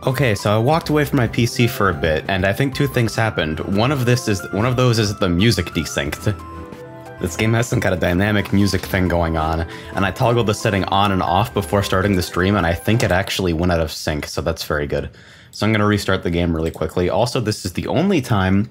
Okay, so I walked away from my PC for a bit, and I think two things happened. One of those is the music desynced. This game has some kind of dynamic music thing going on, and I toggled the setting on and off before starting the stream, and I think it actually went out of sync, so that's very good. So I'm going to restart the game really quickly. Also, this is the only time,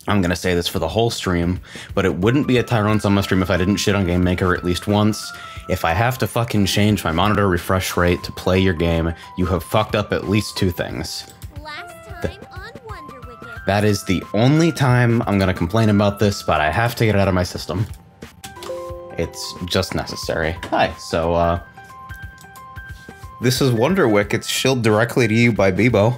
I'm going to say this for the whole stream, but it wouldn't be a Tyrone's on my stream if I didn't shit on Game Maker at least once. If I have to fucking change my monitor refresh rate to play your game, you have fucked up at least two things. Last time on Wonder Wickets. That is the only time I'm going to complain about this, but I have to get it out of my system. It's just necessary. Hi, so, this is Wonder Wickets shilled directly to you by Bebo.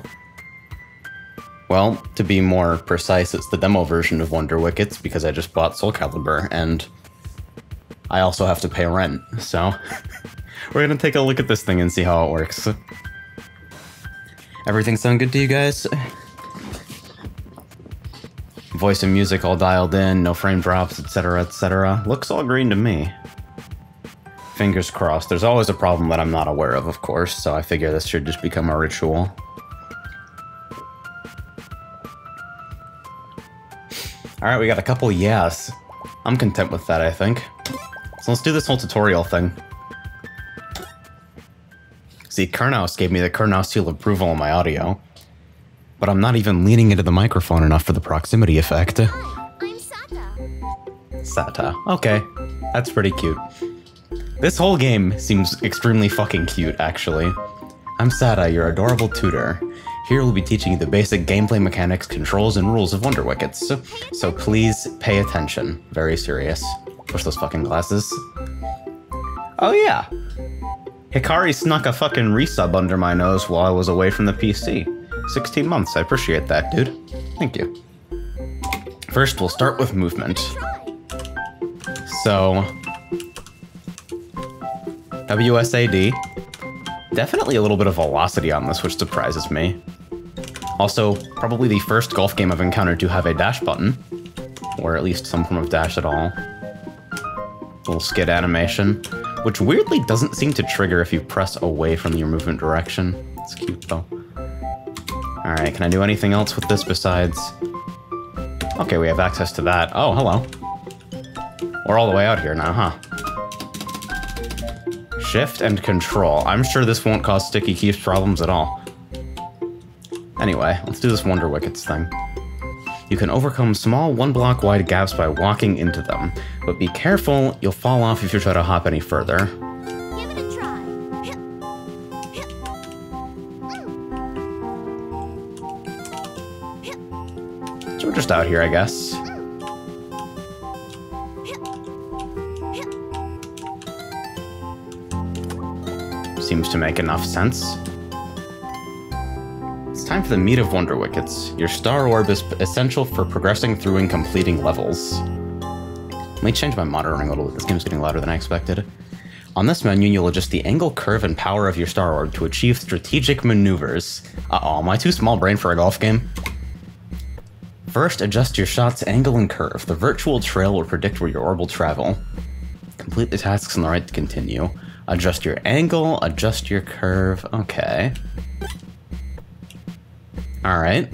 Well, to be more precise, it's the demo version of Wonder Wickets, because I just bought Soul Calibur, and I also have to pay rent, so we're gonna take a look at this thing and see how it works. Everything sound good to you guys? Voice and music all dialed in, no frame drops, etc, etc. Looks all green to me. Fingers crossed. There's always a problem that I'm not aware of course, so I figure this should just become a ritual. Alright, we got a couple yes. I'm content with that, I think. So let's do this whole tutorial thing. See, Kernaus gave me the Kernaus seal of approval on my audio, but I'm not even leaning into the microphone enough for the proximity effect. Hi, I'm Sata. Sata. Okay, that's pretty cute. This whole game seems extremely fucking cute, actually. I'm Sata, your adorable tutor. Here we'll be teaching you the basic gameplay mechanics, controls, and rules of Wonder Wickets. So please pay attention. Very serious. Push those fucking glasses. Oh yeah! Hikari snuck a fucking resub under my nose while I was away from the PC. 16 months, I appreciate that, dude. Thank you. First, we'll start with movement. So... WSAD. Definitely a little bit of velocity on this, which surprises me. Also, probably the first golf game I've encountered to have a dash button. Or at least some form of dash at all. Little skid animation. Which weirdly doesn't seem to trigger if you press away from your movement direction. It's cute though. Alright, can I do anything else with this besides... Okay, we have access to that. Oh, hello. We're all the way out here now, huh? Shift and control. I'm sure this won't cause sticky keys problems at all. Anyway, let's do this Wonder Wickets thing. You can overcome small one-block wide gaps by walking into them, but be careful, you'll fall off if you try to hop any further. Give it a try. So we're just out here, I guess. Seems to make enough sense. It's time for the meat of Wonder Wickets. Your star orb is essential for progressing through and completing levels. Let me change my monitoring a little bit. This game's getting louder than I expected. On this menu, you'll adjust the angle, curve, and power of your star orb to achieve strategic maneuvers. Uh-oh, am I too small brain for a golf game? First, adjust your shot's angle and curve. The virtual trail will predict where your orb will travel. Complete the tasks on the right to continue. Adjust your angle, adjust your curve. Okay. Alright.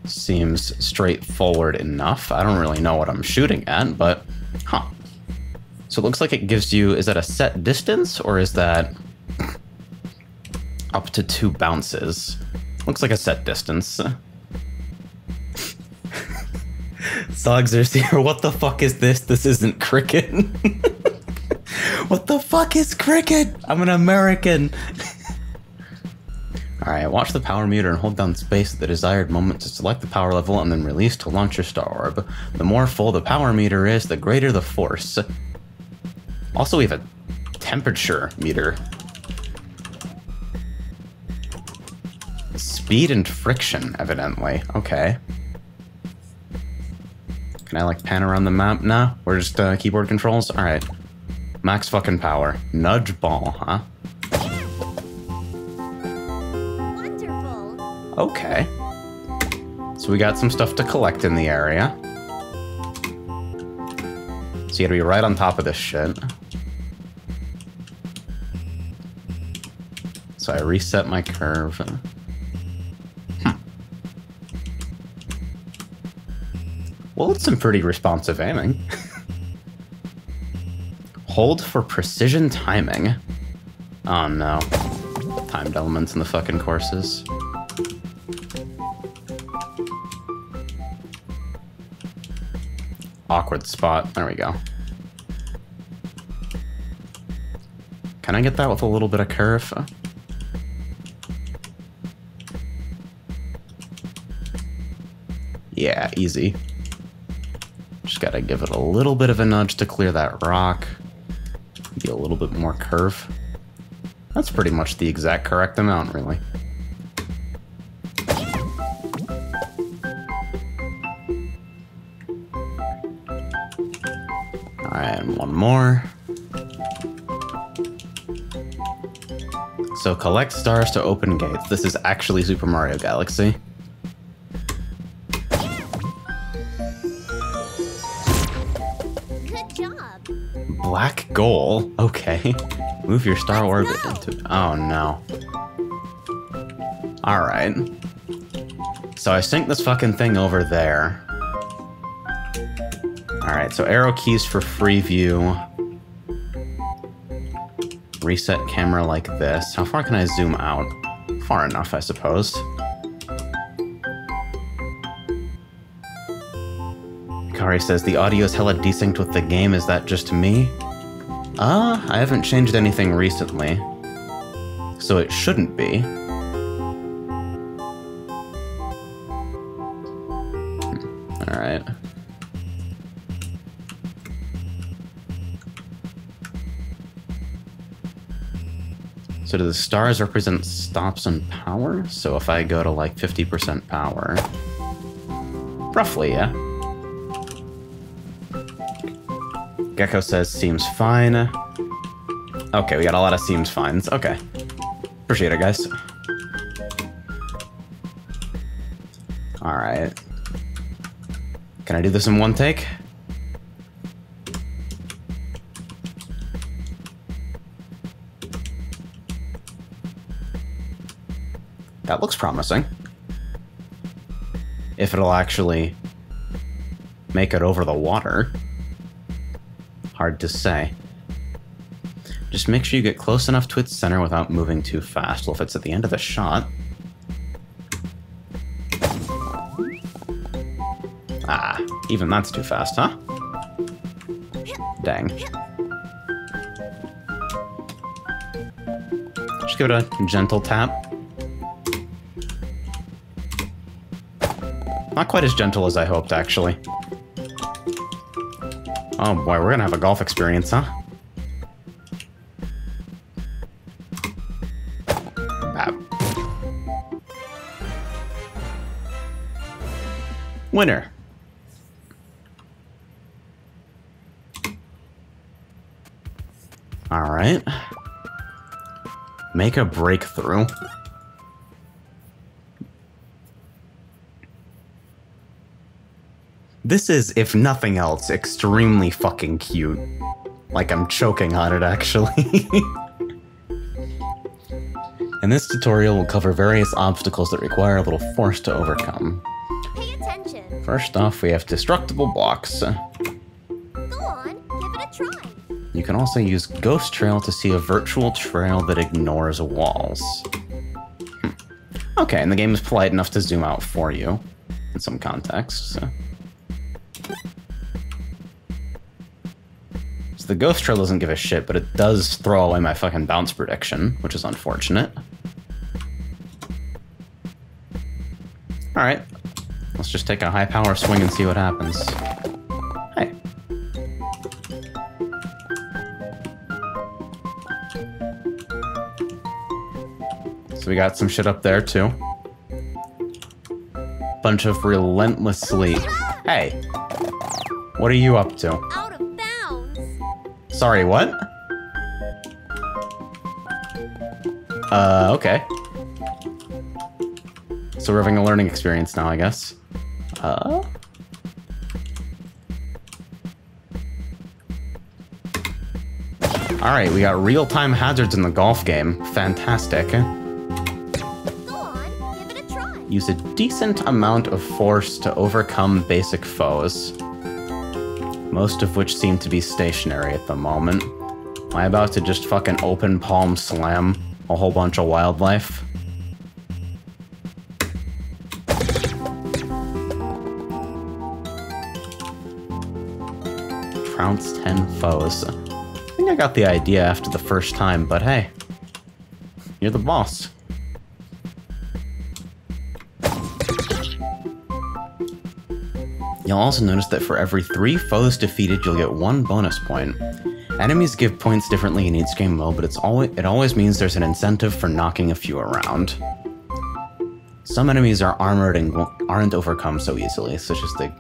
Seems straightforward enough. I don't really know what I'm shooting at, but... Huh. So it looks like it gives you... Is that a set distance, or is that... up to 2 bounces? Looks like a set distance. Sogs are here. What the fuck is this? This isn't cricket. What the fuck is cricket? I'm an American. Alright, watch the power meter and hold down space at the desired moment to select the power level and then release to launch your star orb. The more full the power meter is, the greater the force. Also, we have a temperature meter. Speed and friction, evidently. Okay. Can I, like, pan around the map? Nah, we're just keyboard controls? Alright. Max fucking power. Nudge ball, huh? Wonderful. Okay. So we got some stuff to collect in the area. So you gotta be right on top of this shit. So I reset my curve. Well, it's some pretty responsive aiming. Hold for precision timing. Oh no. Timed elements in the fucking courses. Awkward spot. There we go. Can I get that with a little bit of curve? Yeah, easy. Just gotta give it a little bit of a nudge to clear that rock. Be a little bit more curve. That's pretty much the exact correct amount, really. Alright, and one more. So collect stars to open gates. This is actually Super Mario Galaxy. Good job. Black goal? Okay. Move your star orbit into... Oh, no. Alright. So I sink this fucking thing over there. Alright, so arrow keys for free view. Reset camera like this. How far can I zoom out? Far enough, I suppose. Kari says, the audio is hella desynced with the game. Is that just me? I haven't changed anything recently. So it shouldn't be. Alright. So do the stars represent stops and power? So if I go to like 50% power... Roughly, yeah. Gecko says, seems fine. Okay, we got a lot of seems fines. Okay. Appreciate it, guys. Alright. Can I do this in one take? That looks promising. If it'll actually make it over the water. Hard to say. Just make sure you get close enough to its center without moving too fast. Well, if it's at the end of the shot... Ah, even that's too fast, huh? Dang. Just give it a gentle tap. Not quite as gentle as I hoped, actually. Oh boy, we're gonna have a golf experience, huh? Bap. Winner. Alright. Make a breakthrough. This is, if nothing else, extremely fucking cute. Like I'm choking on it, actually. In this tutorial, we'll cover various obstacles that require a little force to overcome. Pay attention. First off, we have destructible blocks. Go on, give it a try. You can also use Ghost Trail to see a virtual trail that ignores walls. Okay, and the game is polite enough to zoom out for you, in some contexts. So the Ghost Trail doesn't give a shit, but it does throw away my fucking bounce prediction, which is unfortunate. Alright, let's just take a high power swing and see what happens. Hey. So we got some shit up there, too. Bunch of relentlessly... Hey! What are you up to? Out of bounds. Sorry, what? Okay. So we're having a learning experience now, I guess. Alright, we got real-time hazards in the golf game. Fantastic. Go on, give it a try. Use a decent amount of force to overcome basic foes. Most of which seem to be stationary at the moment. Am I about to just fucking open palm slam a whole bunch of wildlife? Trounce 10 foes. I think I got the idea after the first time, but hey. You're the boss. You'll also notice that for every 3 foes defeated, you'll get 1 bonus point. Enemies give points differently in each game mode, but it always means there's an incentive for knocking a few around. Some enemies are armored and aren't overcome so easily, such as the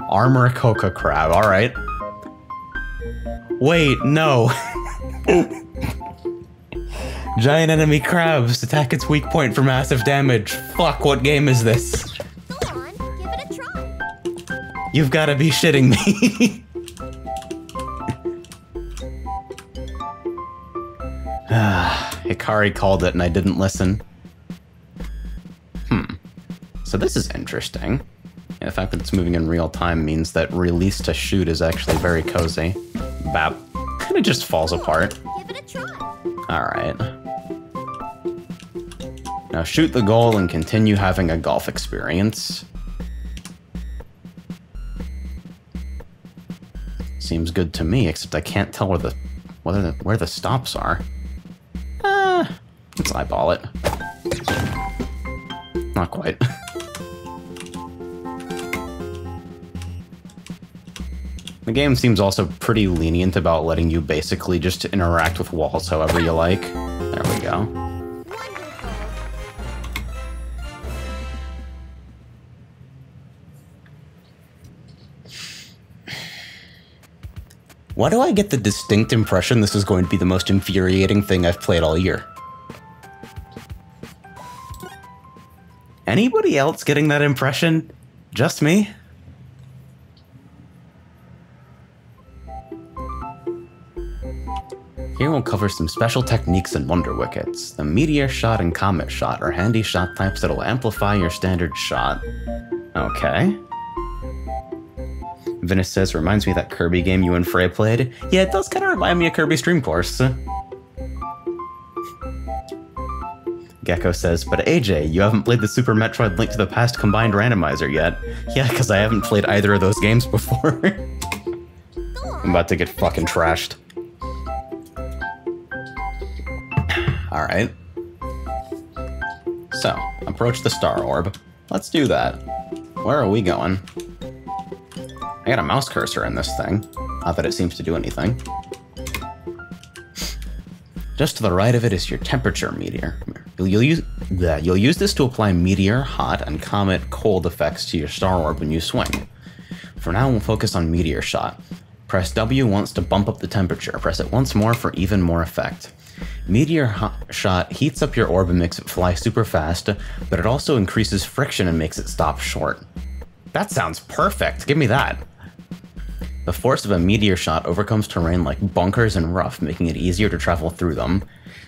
Armor Coca Crab. Alright. Wait, no. Giant enemy crabs attack its weak point for massive damage. Fuck, what game is this? Go on, give it a try. You've gotta be shitting me. Hikari called it and I didn't listen. So this is interesting. Yeah, the fact that it's moving in real time means that release to shoot is actually very cozy. Bap. Kinda just falls apart. Give it a try. Alright. Now shoot the goal and continue having a golf experience. Seems good to me, except I can't tell where the stops are. Let's eyeball it. Not quite. The game seems also pretty lenient about letting you basically just interact with walls however you like. There we go. Wonderful. Why do I get the distinct impression this is going to be the most infuriating thing I've played all year? Anybody else getting that impression? Just me? Here we'll cover some special techniques in Wonder Wickets. The Meteor Shot and Comet Shot are handy shot types that'll amplify your standard shot. Okay. Venice says, reminds me of that Kirby game you and Frey played. Yeah, it does kind of remind me of Kirby Stream Course. Gecko says, but AJ, you haven't played the Super Metroid Link to the Past combined randomizer yet. Yeah, because I haven't played either of those games before. I'm about to get fucking trashed. Alright. So, approach the Star Orb. Let's do that. Where are we going? I got a mouse cursor in this thing. Not that it seems to do anything. Just to the right of it is your temperature meter. You'll use this to apply meteor, hot, and comet cold effects to your Star Orb when you swing. For now, we'll focus on Meteor Shot. Press W once to bump up the temperature. Press it once more for even more effect. Meteor Shot heats up your orb and makes it fly super fast, but it also increases friction and makes it stop short. That sounds perfect. Give me that. The force of a meteor shot overcomes terrain like bunkers and rough, making it easier to travel through them.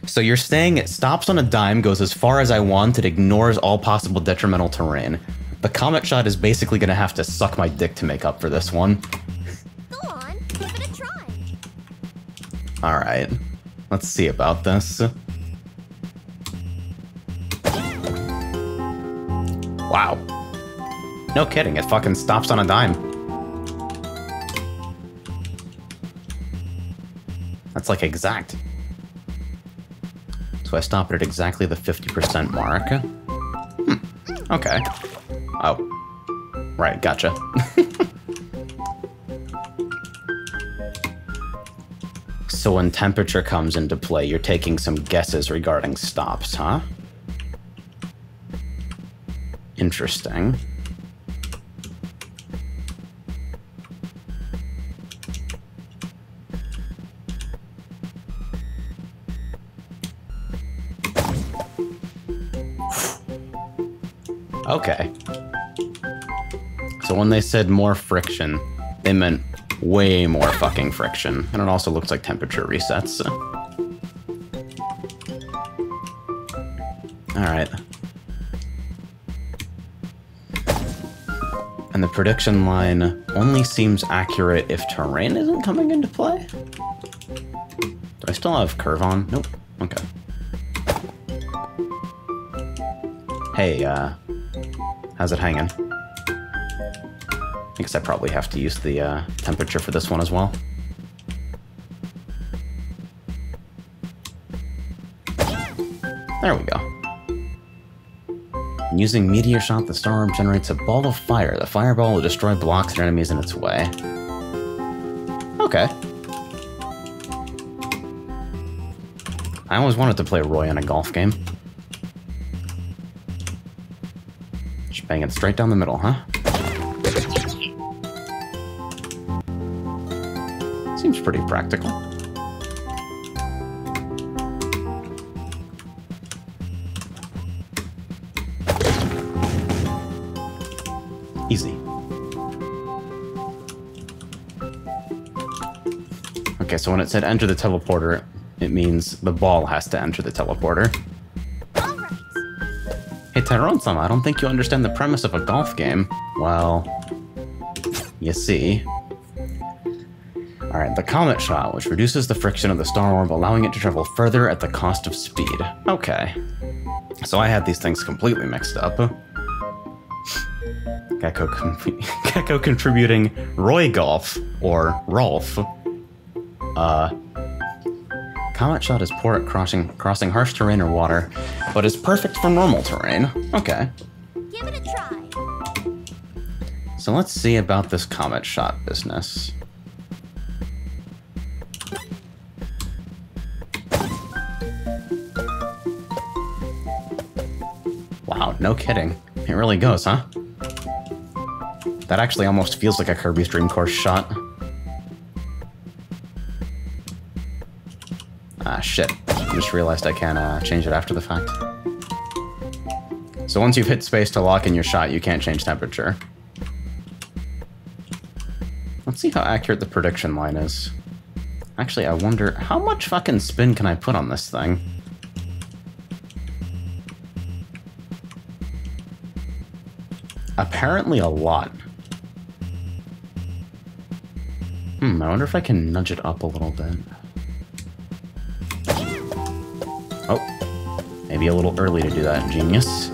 So you're saying it stops on a dime, goes as far as I want, it ignores all possible detrimental terrain. The comet shot is basically gonna have to suck my dick to make up for this one. Go on, give it a try. Alright, let's see about this. Wow. No kidding, it fucking stops on a dime. That's like exact. So I stop it at exactly the 50% mark. Okay. Oh. Right, gotcha. So when temperature comes into play, you're taking some guesses regarding stops, huh? Interesting. Okay. So when they said more friction, they meant way more fucking friction. And it also looks like temperature resets. Alright. And the prediction line only seems accurate if terrain isn't coming into play? Do I still have curve on? Nope. Okay. Hey, how's it hanging? I guess I probably have to use the temperature for this one as well. There we go. Using Meteor Shot, the Star Orb generates a ball of fire. The fireball will destroy blocks and enemies in its way. Okay. I always wanted to play Roy in a golf game. Just bang it straight down the middle, huh? seems pretty practical. Easy. Okay, so when it said enter the teleporter, it means the ball has to enter the teleporter. All right. Hey, Tyrone-sama, I don't think you understand the premise of a golf game. Well, you see. Alright, the Comet Shot, which reduces the friction of the star orb, allowing it to travel further at the cost of speed. Okay. So I had these things completely mixed up. Gecko contributing Roy Golf, or Rolf. Comet Shot is poor at crossing harsh terrain or water, but is perfect for normal terrain. Okay. Give it a try. So let's see about this Comet Shot business. Wow, no kidding. It really goes, huh? That actually almost feels like a Kirby's Dream Course shot. Ah, shit. I just realized I can change it after the fact. So once you've hit space to lock in your shot, you can't change temperature. Let's see how accurate the prediction line is. Actually, I wonder, how much fucking spin can I put on this thing? Apparently a lot. I wonder if I can nudge it up a little bit. Oh, maybe a little early to do that, genius.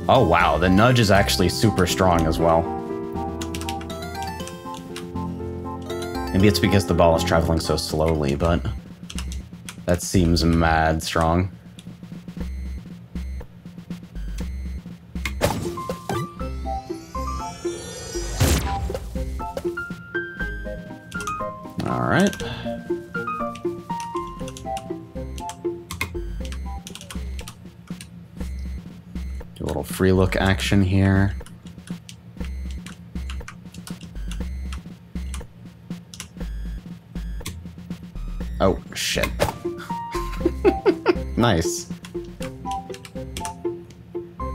Oh wow, the nudge is actually super strong as well. Maybe it's because the ball is traveling so slowly, but that seems mad strong. Alright. Do a little free look action here. Oh, shit. Nice.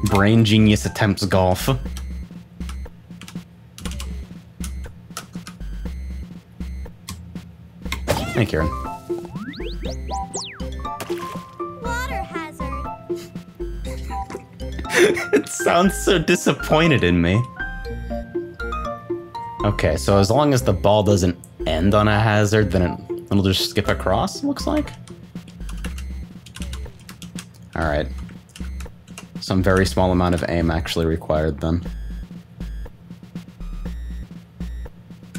Brain genius attempts golf. Hey, Kieran. Water hazard. It sounds so disappointed in me. Okay, so as long as the ball doesn't end on a hazard, then it'll just skip across, looks like. Alright. Some very small amount of aim actually required then.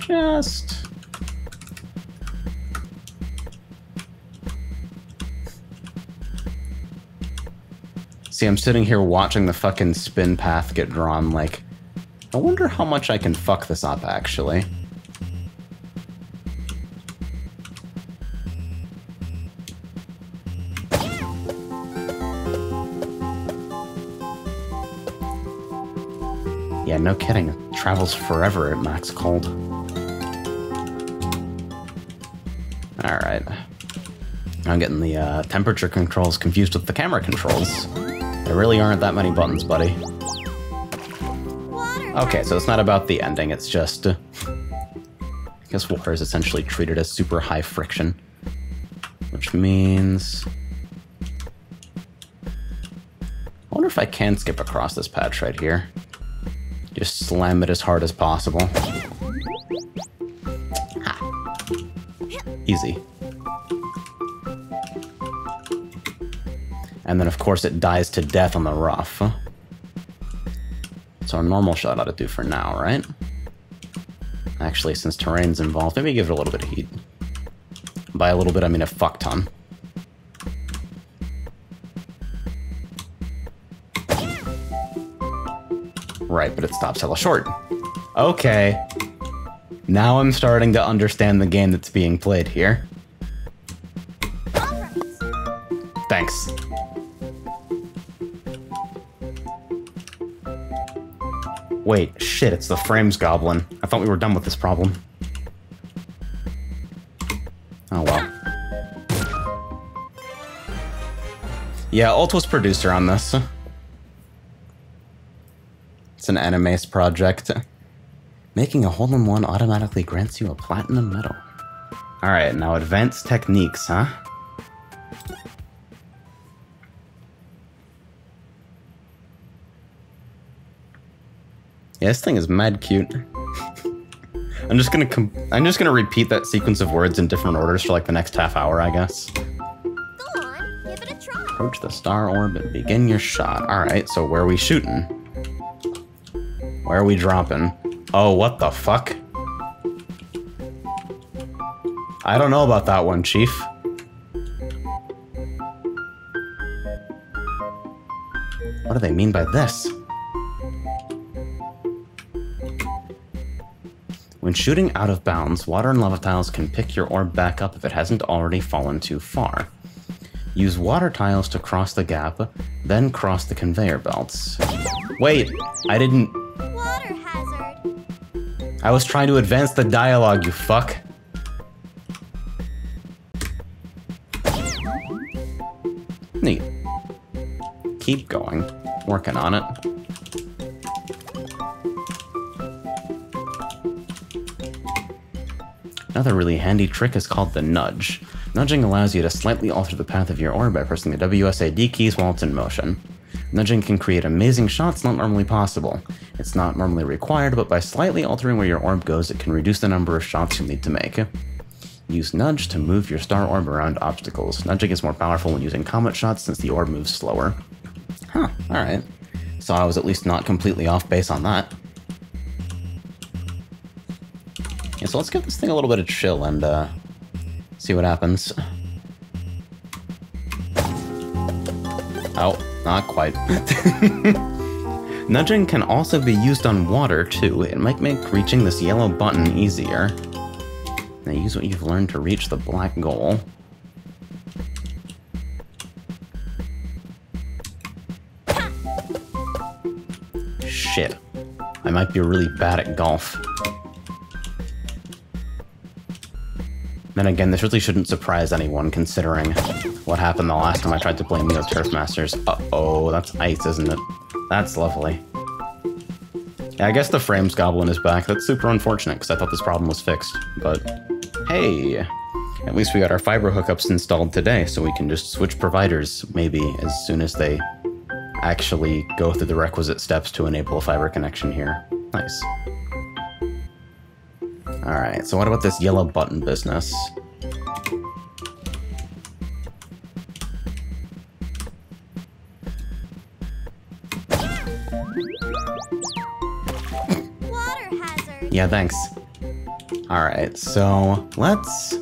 Just... See, I'm sitting here watching the fucking spin path get drawn, like, I wonder how much I can fuck this up, actually. Yeah, no kidding. It travels forever at max cold. Alright. I'm getting the temperature controls confused with the camera controls. There really aren't that many buttons, buddy. Okay, so it's not about the ending, it's just... I guess water is essentially treated as super high friction. Which means... I wonder if I can skip across this patch right here. Just slam it as hard as possible. Ha. Easy. And then, of course, it dies to death on the rough. So our normal shot ought to do for now, right? Actually, since terrain's involved, maybe give it a little bit of heat. By a little bit, I mean a fuck ton. Right, but it stops hella short. Okay. Now I'm starting to understand the game that's being played here. Thanks. Wait, shit, it's the frames goblin. I thought we were done with this problem. Yeah, Ult was producer on this. It's an Animace project. Making a hole-in-one automatically grants you a platinum medal. Alright, now advanced techniques, huh? Yeah, this thing is mad cute. I'm just gonna repeat that sequence of words in different orders for like the next half hour, I guess. Go on, give it a try. Approach the star orb and begin your shot. Alright, so where are we shooting? Where are we dropping? Oh, what the fuck? I don't know about that one, Chief. What do they mean by this? When shooting out of bounds, water and lava tiles can pick your orb back up if it hasn't already fallen too far. Use water tiles to cross the gap, then cross the conveyor belts. Wait, I didn't... Water hazard. I was trying to advance the dialogue, you fuck. Neat. Keep going. Working on it. Another really handy trick is called the nudge. Nudging allows you to slightly alter the path of your orb by pressing the WSAD keys while it's in motion. Nudging can create amazing shots not normally possible. It's not normally required, but by slightly altering where your orb goes, it can reduce the number of shots you'll need to make. Use nudge to move your star orb around obstacles. Nudging is more powerful when using comet shots since the orb moves slower. Huh, alright. So I was at least not completely off base on that. Yeah, so let's give this thing a little bit of chill and see what happens. Oh, not quite. Nudging can also be used on water too. It might make reaching this yellow button easier. Now use what you've learned to reach the black goal. Shit. I might be really bad at golf. Then again, this really shouldn't surprise anyone considering what happened the last time I tried to play Neo Turf Masters. Uh-oh, that's ice, isn't it? That's lovely. Yeah, I guess the frames goblin is back. That's super unfortunate because I thought this problem was fixed. But hey, at least we got our fiber hookups installed today, so we can just switch providers maybe as soon as they actually go through the requisite steps to enable a fiber connection here. Nice. Alright, so what about this yellow button business? Water hazard. Yeah, thanks. Alright, so let's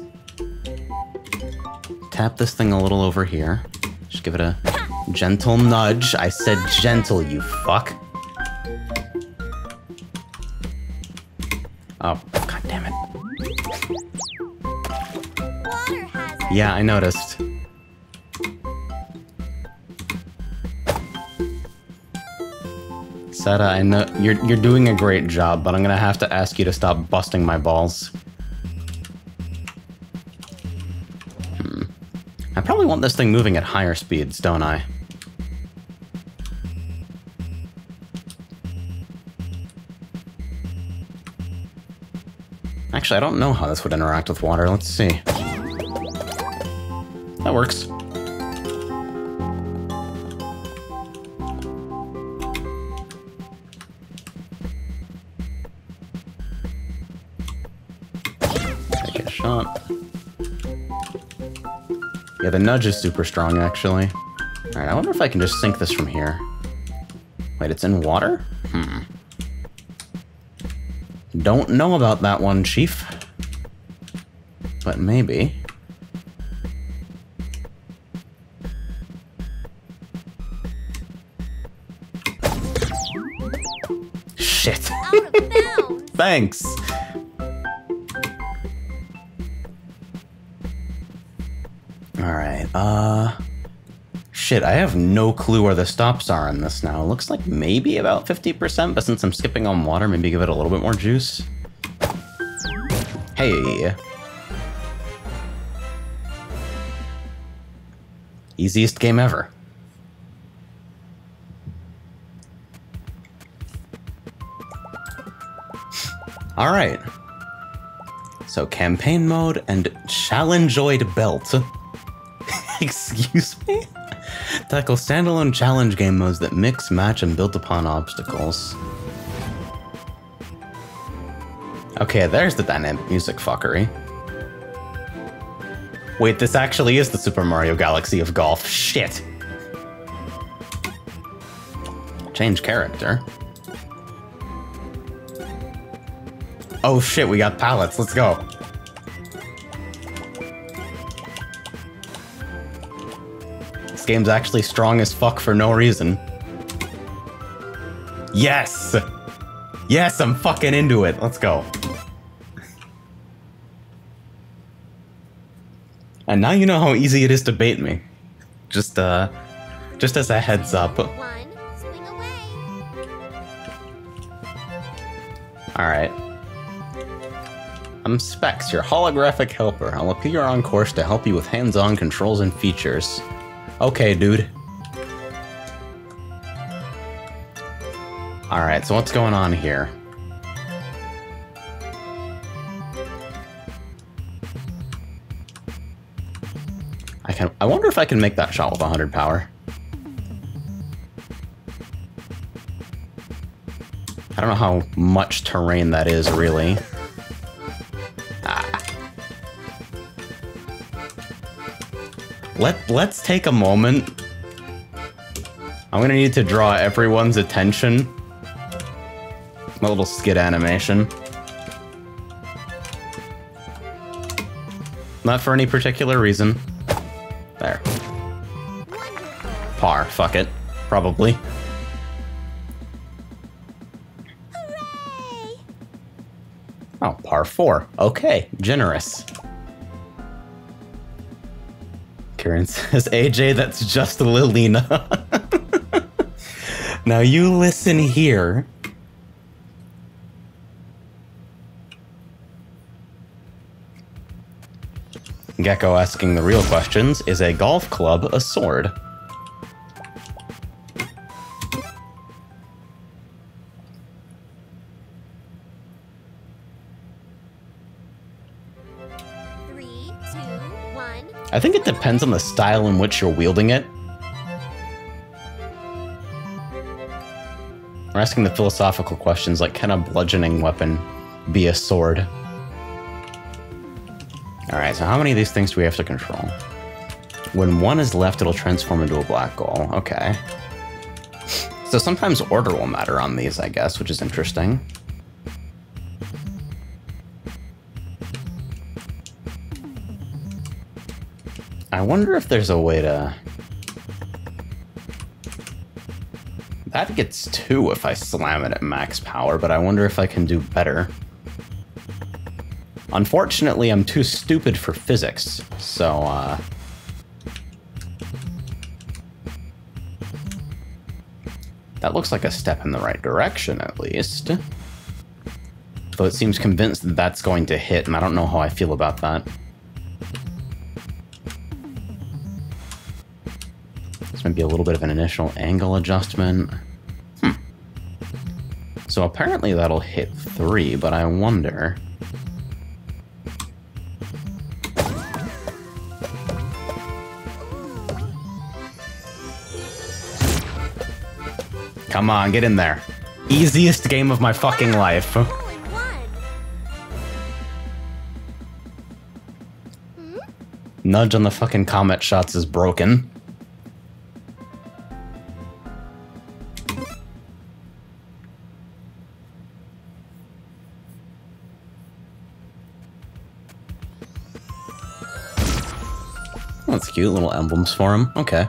tap this thing a little over here. Just give it a gentle nudge. I said gentle, you fuck. Oh, god damn it. Water hazard. Yeah, I noticed. Seta, I know you're doing a great job, but I'm gonna have to ask you to stop busting my balls. I probably want this thing moving at higher speeds, don't I? Actually, I don't know how this would interact with water. Let's see. That works. Take a shot. Yeah, the nudge is super strong, actually. Alright, I wonder if I can just sink this from here. Wait, it's in water? Don't know about that one, Chief. But maybe. Shit. Out of bounds. Thanks. Alright, shit, I have no clue where the stops are in this now. Looks like maybe about 50%, but since I'm skipping on water, maybe give it a little bit more juice. Hey. Easiest game ever. Alright. So campaign mode and challengeoid belt. Excuse me? Tackle standalone challenge game modes that mix, match, and build upon obstacles. Okay, there's the dynamic music fuckery. Wait, this actually is the Super Mario Galaxy of golf. Shit. Change character. Oh shit, we got pallets. Let's go. This game's actually strong as fuck for no reason. Yes! Yes, I'm fucking into it. Let's go. And now you know how easy it is to bait me. Just as a heads up. One, swing away. Alright. I'm Specs, your holographic helper. I'll appear on course to help you with hands-on controls and features. Okay, dude. Alright, so what's going on here? I wonder if I can make that shot with 100 power. I don't know how much terrain that is, really. Let's take a moment. I'm gonna need to draw everyone's attention. A little skid animation. Not for any particular reason. There. Par, fuck it. Probably. Hooray! Oh, par 4. Okay, generous. Kieran says, AJ, that's just Lilina. Now you listen here. Gecko asking the real questions. Is a golf club a sword? Three, two, one. I think it depends on the style in which you're wielding it. We're asking the philosophical questions like, can a bludgeoning weapon be a sword? Alright, so how many of these things do we have to control? When one is left, it'll transform into a black goal. Okay. So sometimes order will matter on these, I guess, which is interesting. I wonder if there's a way to... That gets 2 if I slam it at max power, but I wonder if I can do better. Unfortunately, I'm too stupid for physics, so, that looks like a step in the right direction, at least. Though it seems convinced that that's going to hit, and I don't know how I feel about that. This might be a little bit of an initial angle adjustment. So apparently that'll hit 3, but I wonder... Come on, get in there. Easiest game of my fucking life. Only one. Nudge on the fucking comet shots is broken. Oh, that's cute, little emblems for him. Okay.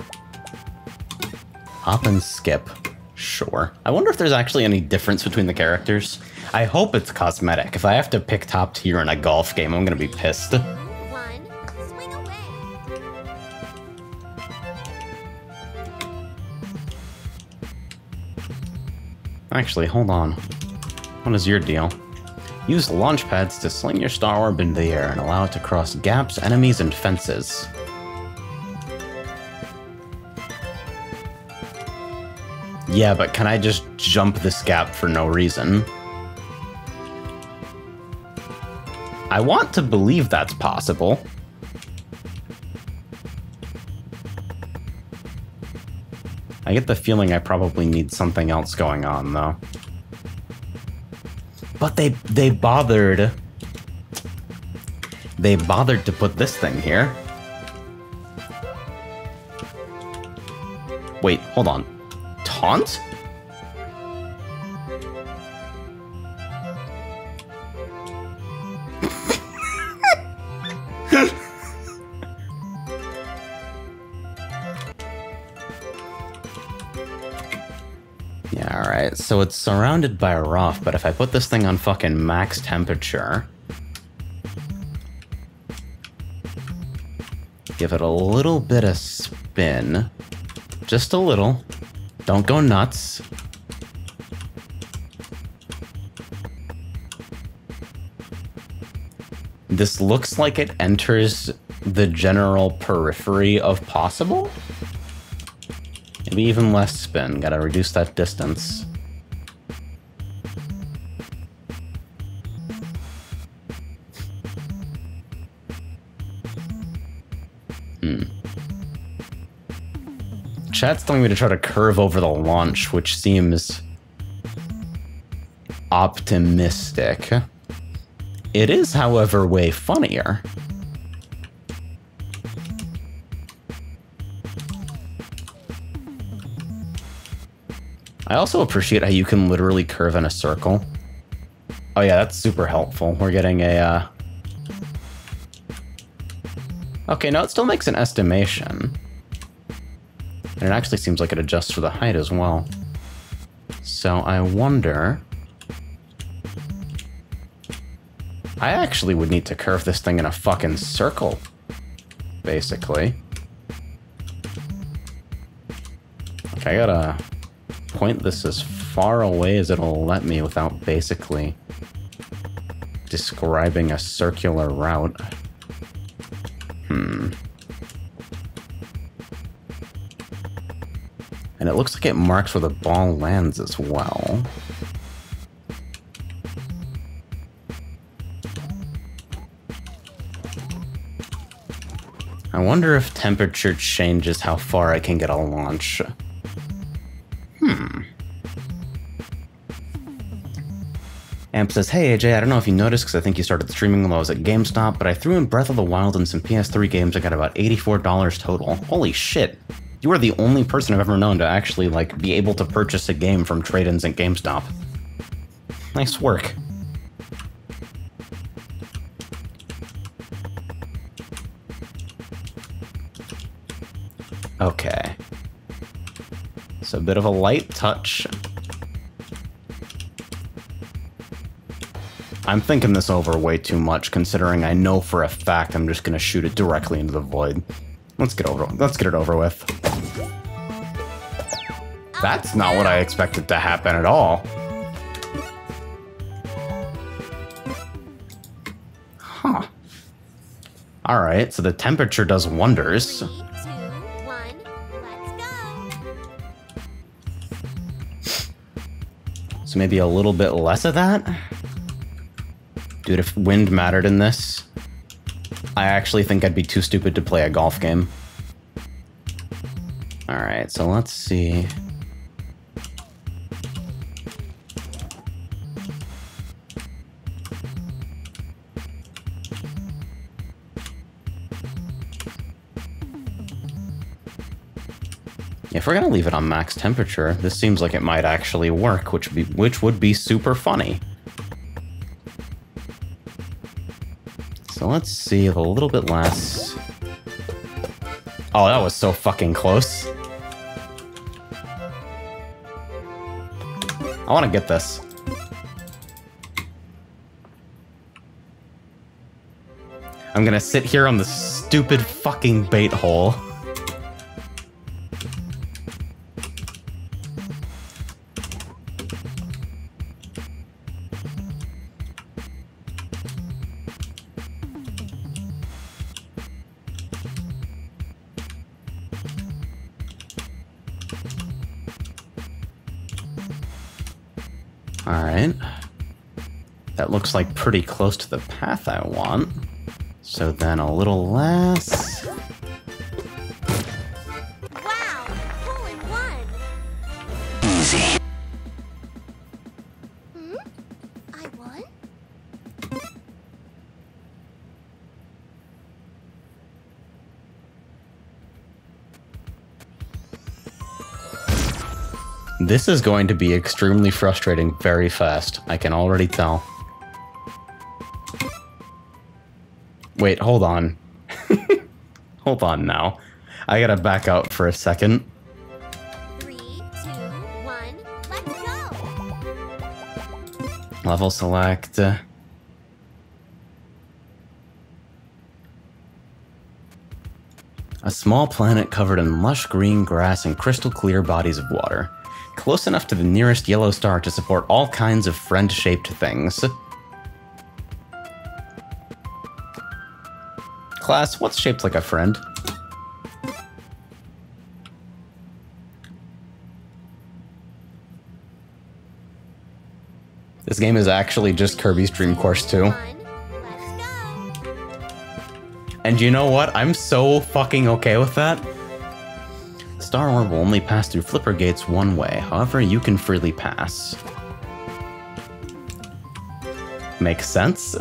Hop and skip. Sure. I wonder if there's actually any difference between the characters. I hope it's cosmetic. If I have to pick top tier in a golf game, I'm gonna be pissed. 2, 1, swing away. Actually, hold on. What is your deal? Use launch pads to sling your star orb into the air and allow it to cross gaps, enemies, and fences. Yeah, but can I just jump this gap for no reason? I want to believe that's possible. I get the feeling I probably need something else going on, though. But they bothered... They bothered to put this thing here. Wait, hold on. Taunt? Yeah, alright. So it's surrounded by rough, but if I put this thing on fucking max temperature... Give it a little bit of spin. Just a little. Don't go nuts. This looks like it enters the general periphery of possible? Maybe even less spin. Gotta reduce that distance. Chat's telling me to try to curve over the launch, which seems optimistic. It is, however, way funnier. I also appreciate how you can literally curve in a circle. Oh yeah, that's super helpful. We're getting a, Okay, no, it still makes an estimation. And it actually seems like it adjusts for the height as well. So I wonder... I actually would need to curve this thing in a fucking circle, basically. Like, I gotta point this as far away as it'll let me without basically describing a circular route. And it looks like it marks where the ball lands as well. I wonder if temperature changes how far I can get a launch. Amp says, hey AJ, I don't know if you noticed because I think you started streaming while I was at GameStop, but I threw in Breath of the Wild and some PS3 games. I got about $84 total. Holy shit. You are the only person I've ever known to actually, like, be able to purchase a game from trade-ins at GameStop. Nice work. Okay. So a bit of a light touch. I'm thinking this over way too much, considering I know for a fact I'm just gonna shoot it directly into the void. Let's get it over with. That's not what I expected to happen at all. Huh. Alright, so the temperature does wonders. 3, 2, 1, let's go. So maybe a little bit less of that? Dude, if wind mattered in this, I actually think I'd be too stupid to play a golf game. Alright, so let's see. If we're gonna leave it on max temperature, this seems like it might actually work, which would be super funny. So let's see, a little bit less. Oh, that was so fucking close. I want to get this. I'm gonna sit here on the stupid fucking bait hole. Alright. That looks like pretty close to the path I want. So then a little less. Wow! Hole in one! Easy. I won? This is going to be extremely frustrating very fast. I can already tell. Wait, hold on. Hold on now. I gotta back out for a second. 3, 2, 1, let's go! Level select. A small planet covered in lush green grass and crystal clear bodies of water. Close enough to the nearest yellow star to support all kinds of friend-shaped things. Class, what's shaped like a friend? This game is actually just Kirby's Dream Course 2. Let's go! And you know what? I'm so fucking okay with that. Star Orb will only pass through flipper gates one way. However, you can freely pass. Makes sense.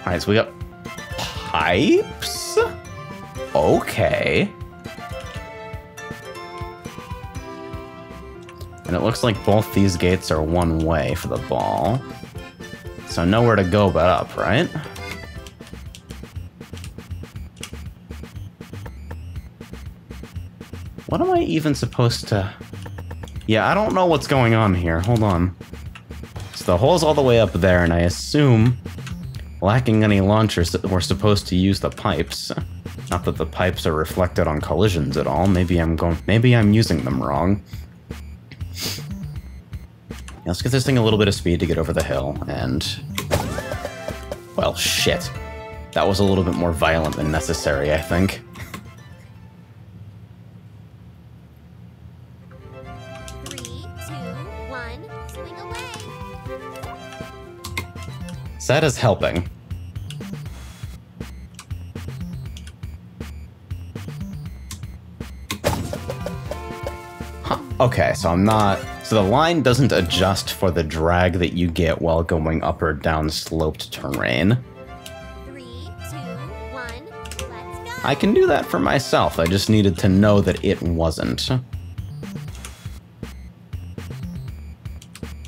Alright, so we got pipes? Okay. And it looks like both these gates are one way for the ball. So nowhere to go but up, right? What am I even supposed to... Yeah, I don't know what's going on here. Hold on. So the hole's all the way up there, and I assume, lacking any launchers, that we're supposed to use the pipes. Not that the pipes are reflected on collisions at all. Maybe I'm using them wrong. Yeah, let's give this thing a little bit of speed to get over the hill, and... Well, shit. That was a little bit more violent than necessary, I think. 3, 2, 1, swing away! That is helping. Huh. Okay, so I'm not... So the line doesn't adjust for the drag that you get while going up or down sloped terrain. 3, 2, 1, let's go! I can do that for myself, I just needed to know that it wasn't.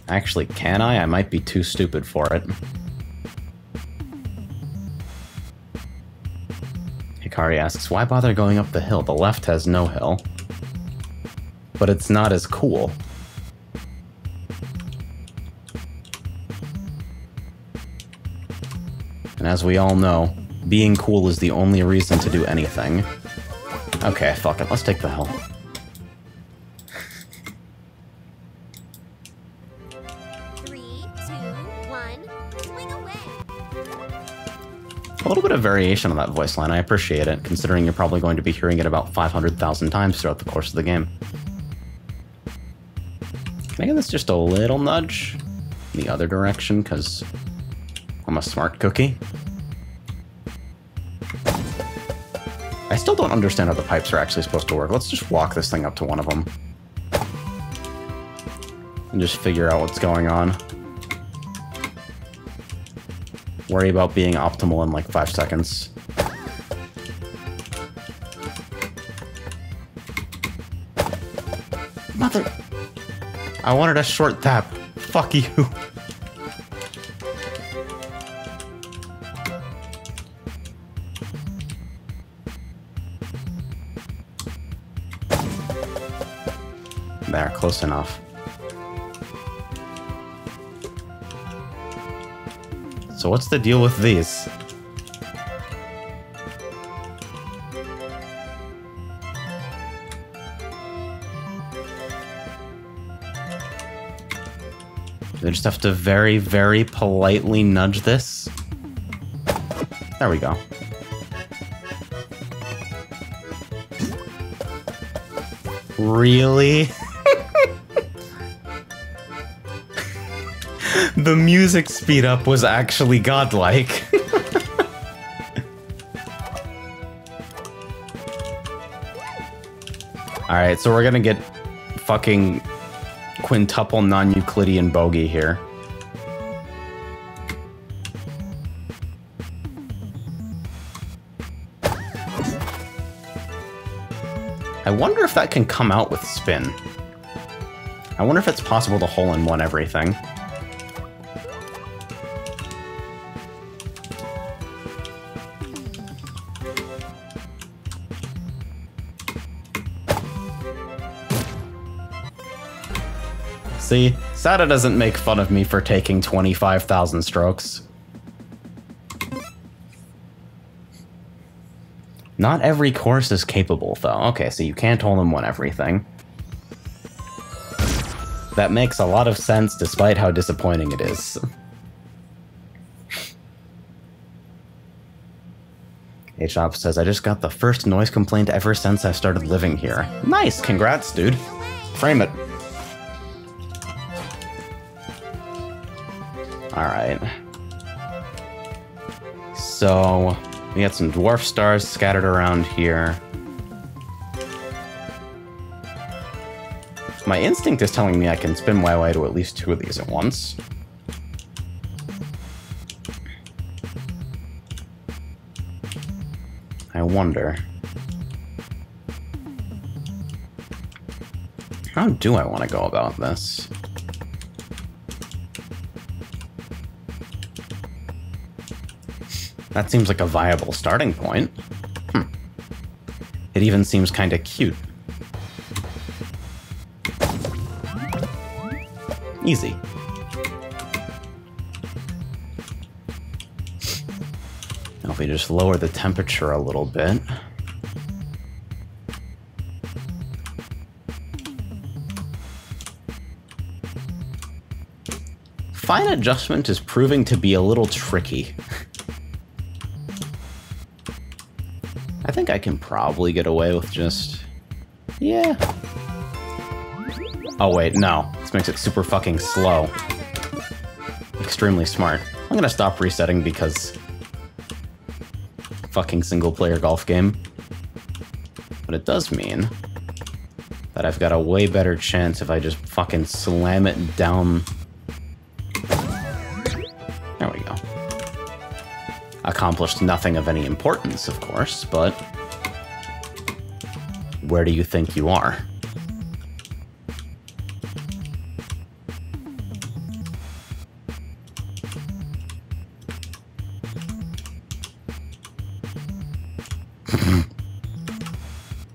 Actually, can I? I might be too stupid for it. Hikari asks, why bother going up the hill? The left has no hill. But it's not as cool. And as we all know, being cool is the only reason to do anything. Okay, fuck it, let's take the hill. 3, 2, 1, swing away! A little bit of variation on that voice line, I appreciate it, considering you're probably going to be hearing it about 500,000 times throughout the course of the game. Can I give this just a little nudge in the other direction, because I'm a smart cookie? I still don't understand how the pipes are actually supposed to work. Let's just walk this thing up to one of them. And just figure out what's going on. Worry about being optimal in like 5 seconds. Mother... I wanted a short tap. Fuck you. There, close enough. So what's the deal with these? Do I just have to very, very politely nudge this? There we go. Really? The music speed up was actually godlike. Alright, so we're gonna get fucking quintuple non-Euclidean bogey here. I wonder if that can come out with spin. I wonder if it's possible to hole-in-one everything. See, Sada doesn't make fun of me for taking 25,000 strokes. Not every course is capable, though. Okay, so you can't hole-in-one everything. That makes a lot of sense, despite how disappointing it is. H-Op says, I just got the first noise complaint ever since I started living here. Nice, congrats, dude. Frame it. Alright. So, we got some dwarf stars scattered around here. My instinct is telling me I can spin my way to at least 2 of these at once. I wonder. How do I want to go about this? That seems like a viable starting point. It even seems kind of cute. Easy. Now if we just lower the temperature a little bit. Fine adjustment is proving to be a little tricky. I think I can probably get away with just... yeah. Oh wait, no. This makes it super fucking slow. Extremely smart. I'm gonna stop resetting because... fucking single-player golf game. But it does mean that I've got a way better chance if I just fucking slam it down... There we go. Accomplished nothing of any importance, of course, but... where do you think you are?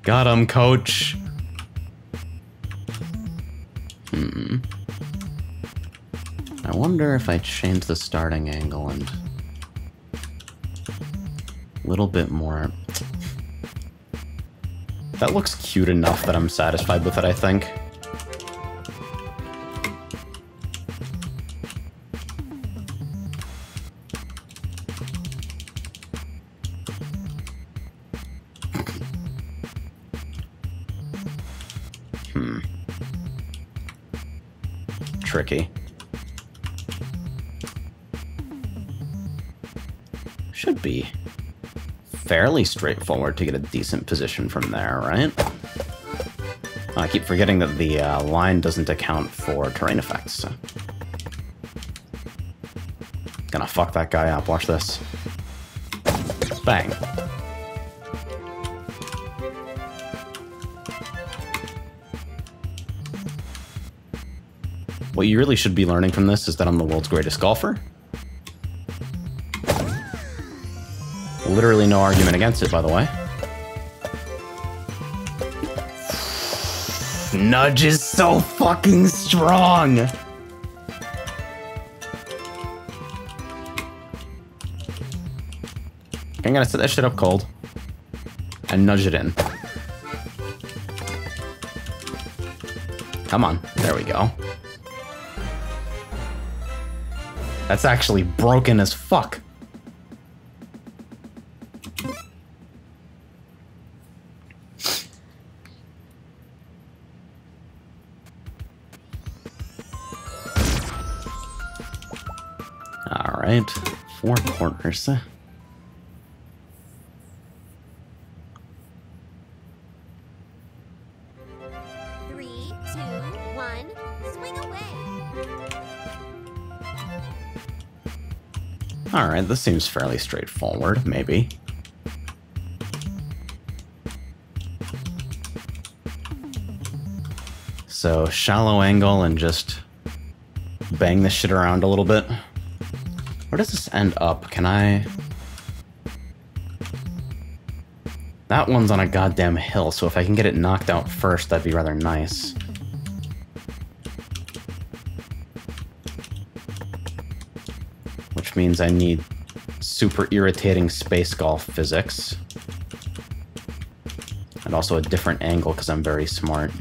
Got him, coach! I wonder if I change the starting angle and... a little bit more... That looks cute enough that I'm satisfied with it, I think. Tricky. Should be fairly straightforward to get a decent position from there, right? I keep forgetting that the line doesn't account for terrain effects. So. Gonna fuck that guy up, watch this. Bang. What you really should be learning from this is that I'm the world's greatest golfer. Literally no argument against it, by the way. Nudge is so fucking strong! I'm gonna set that shit up cold. And nudge it in. Come on, there we go. That's actually broken as fuck. Alright, 4 corners. 3, 2, 1, swing away. Alright, this seems fairly straightforward, maybe. So, shallow angle and just bang this shit around a little bit. Where does this end up? Can I... That one's on a goddamn hill, so if I can get it knocked out first, that'd be rather nice. Which means I need super irritating space golf physics. And also a different angle, because I'm very smart.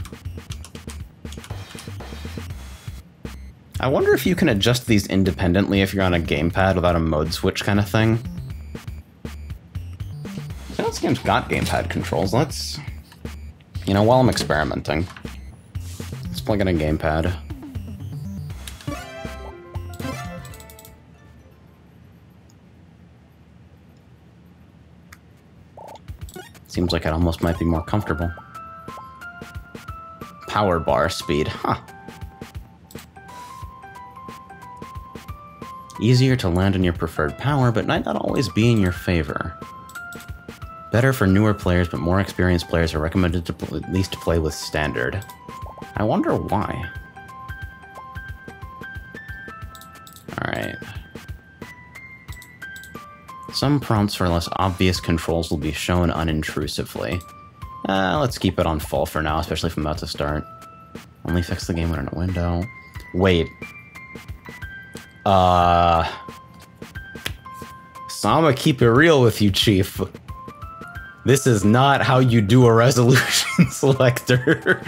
I wonder if you can adjust these independently if you're on a gamepad without a mode switch kind of thing. So this game's got gamepad controls. Let's... You know, while I'm experimenting, let's plug in a gamepad. Seems like it almost might be more comfortable. Power bar speed, huh. Easier to land in your preferred power, but might not always be in your favor. Better for newer players, but more experienced players are recommended to at least play with standard. I wonder why. Alright. Some prompts for less obvious controls will be shown unintrusively. Let's keep it on full for now, especially if I'm about to start. Only fix the game when in a window. Wait. So I'm gonna keep it real with you, Chief. This is not how you do a resolution selector.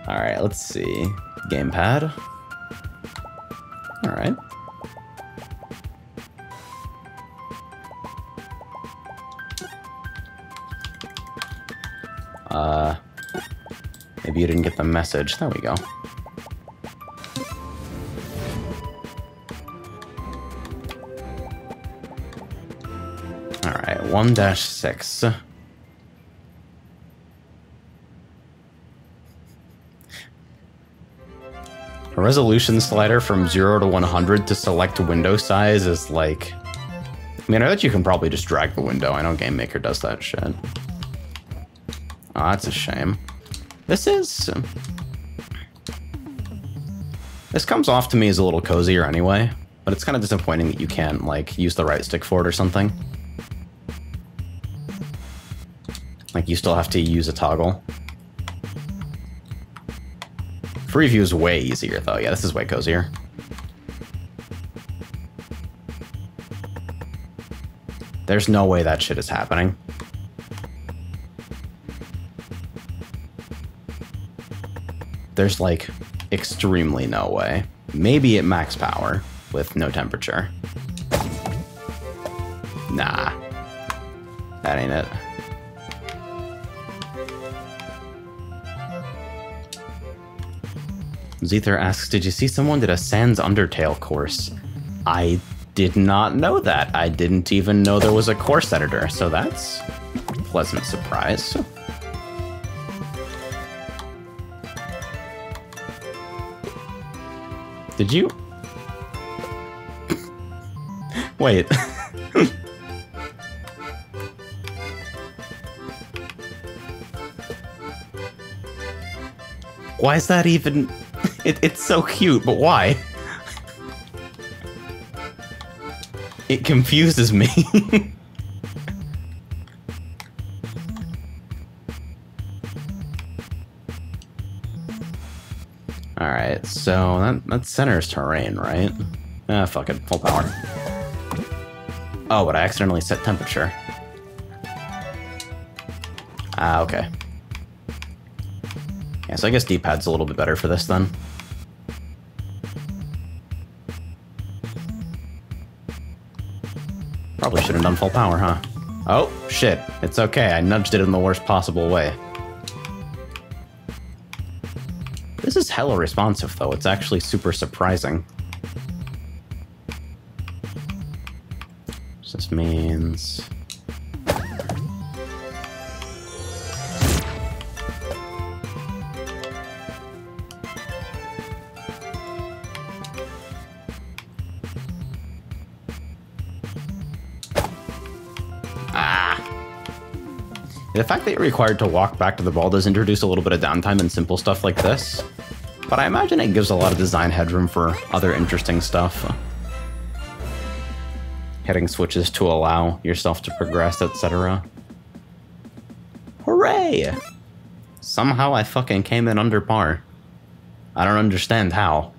Alright, let's see. Gamepad. Alright. Maybe you didn't get the message. There we go. Alright, 1-6. A resolution slider from 0 to 100 to select window size is like... I mean, I bet you can probably just drag the window. I know Game Maker does that shit. Oh, that's a shame. This is... This comes off to me as a little cozier anyway, but it's kind of disappointing that you can't, like, use the right stick for it or something. Like, you still have to use a toggle. Free view is way easier, though. Yeah, this is way cozier. There's no way that shit is happening. There's, like, extremely no way. Maybe at max power with no temperature. Nah. That ain't it. Zether asks, did you see someone did a Sans Undertale course? I did not know that. I didn't even know there was a course editor, so that's a pleasant surprise. Did you? Wait. Why is that even... It's so cute, but why? It confuses me. Alright, so that centers terrain, right? Ah, fuck it, full power. Oh, but I accidentally set temperature. Ah, okay. Yeah, so I guess D-pad's a little bit better for this then. Probably should have done full power, huh? Oh, shit. It's okay, I nudged it in the worst possible way. This This is hella responsive, though. It's actually super surprising. So this means... The fact that you're required to walk back to the ball does introduce a little bit of downtime in simple stuff like this, but I imagine it gives a lot of design headroom for other interesting stuff. Hitting switches to allow yourself to progress, etc. Hooray! Somehow I fucking came in under par. I don't understand how.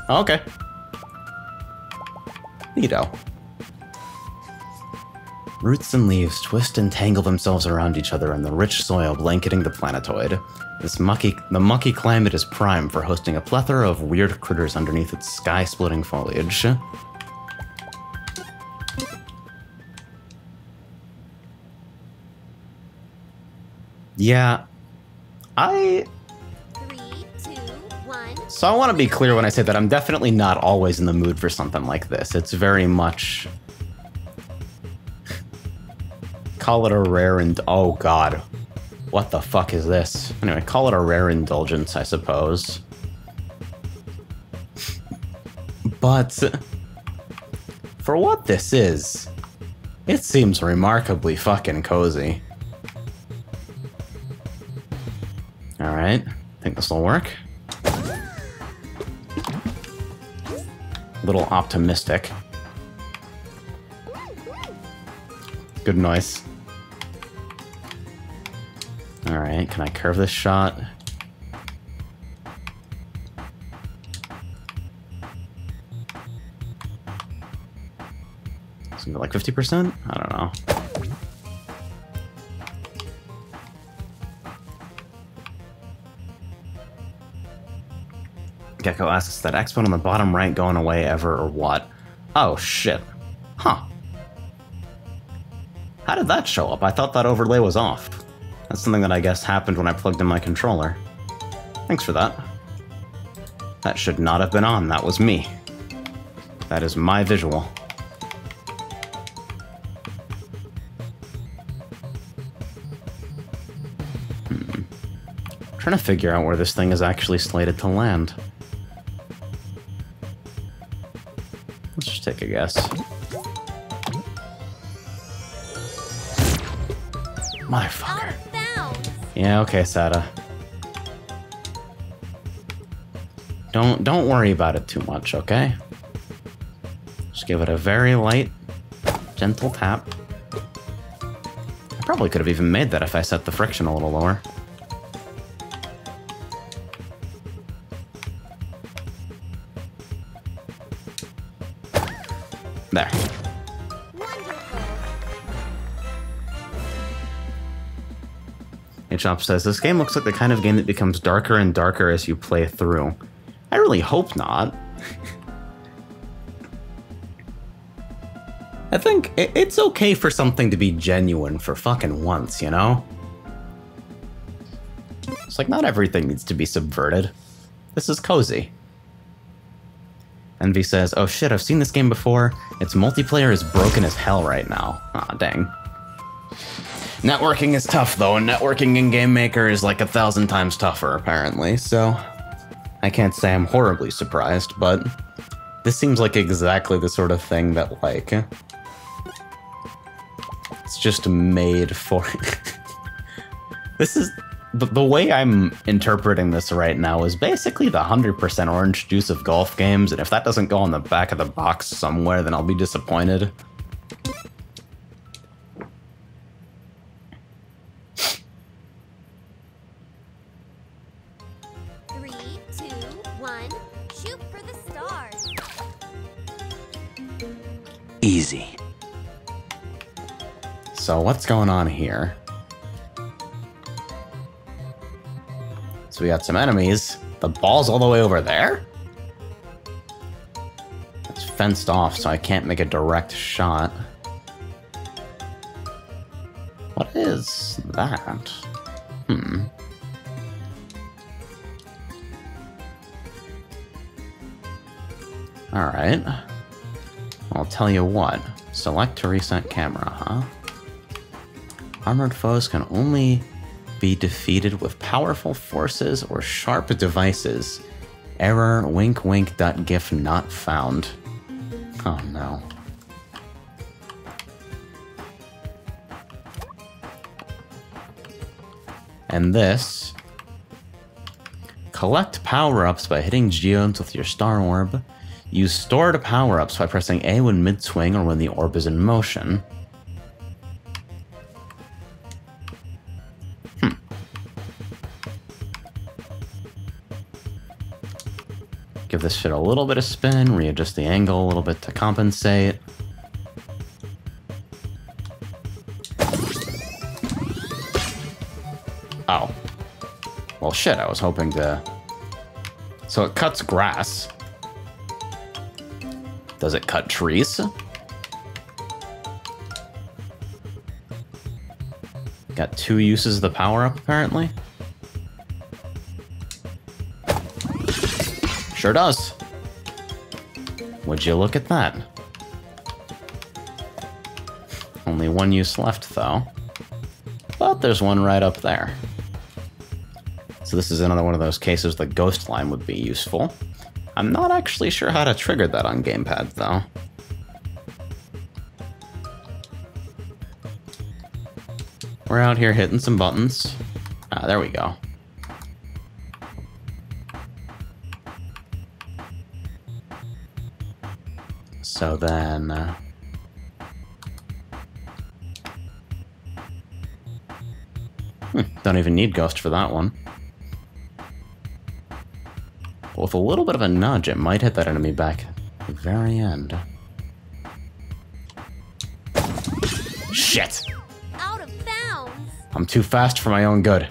Okay. Neato. Roots and leaves twist and tangle themselves around each other in the rich soil blanketing the planetoid. The mucky climate is prime for hosting a plethora of weird critters underneath its sky-splitting foliage. Yeah, 3, 2, 1. So I want to be clear when I say that I'm definitely not always in the mood for something like this. It's very much... Call it a rare and... Oh, God. What the fuck is this? Anyway, call it a rare indulgence, I suppose. But... For what this is, it seems remarkably fucking cozy. Alright, think this will work. A little optimistic. Good noise. Alright, can I curve this shot? Something like 50%? I don't know. Gecko asks, that X on the bottom right going away ever or what? Oh, shit. Huh. How did that show up? I thought that overlay was off. That's something that I guess happened when I plugged in my controller. Thanks for that. That should not have been on. That was me. That is my visual. Trying to figure out where this thing is actually slated to land. Let's just take a guess. Motherfucker. Yeah, okay, Sada. Don't worry about it too much, okay? Just give it a very light, gentle tap. I probably could have even made that if I set the friction a little lower. There. Chop says, this game looks like the kind of game that becomes darker and darker as you play through. I really hope not. I think it's okay for something to be genuine for fucking once, you know? It's like, not everything needs to be subverted. This is cozy. Envy says, oh shit, I've seen this game before. Its multiplayer is broken as hell right now. Aw, dang. Networking is tough, though, and networking in Game Maker is like 1,000 times tougher, apparently, so... I can't say I'm horribly surprised, but... This seems like exactly the sort of thing that, like... It's just made for... This is... The way I'm interpreting this right now is basically the 100% orange juice of golf games, and if that doesn't go on the back of the box somewhere, then I'll be disappointed. Easy. So what's going on here? So we got some enemies. The ball's all the way over there? It's fenced off, so I can't make a direct shot. What is that? Alright. I'll tell you what. Select to reset camera, huh? Armored foes can only be defeated with powerful forces or sharp devices. Error wink wink.gif not found. Oh no. And this. Collect power-ups by hitting geodes with your star orb. Use stored power-ups by pressing A when mid-swing or when the orb is in motion. Give this shit a little bit of spin, readjust the angle a little bit to compensate. Oh. Well, shit, I was hoping to... So it cuts grass. Does it cut trees? Got 2 uses of the power-up, apparently. Sure does. Would you look at that? Only 1 use left, though. But there's one right up there. So this is another one of those cases the ghost line would be useful. I'm not actually sure how to trigger that on gamepad, though. We're out here hitting some buttons. Ah, there we go. So then... don't even need Ghost for that one. But with a little bit of a nudge, it might hit that enemy back at the very end. Shit! Out of bounds. I'm too fast for my own good.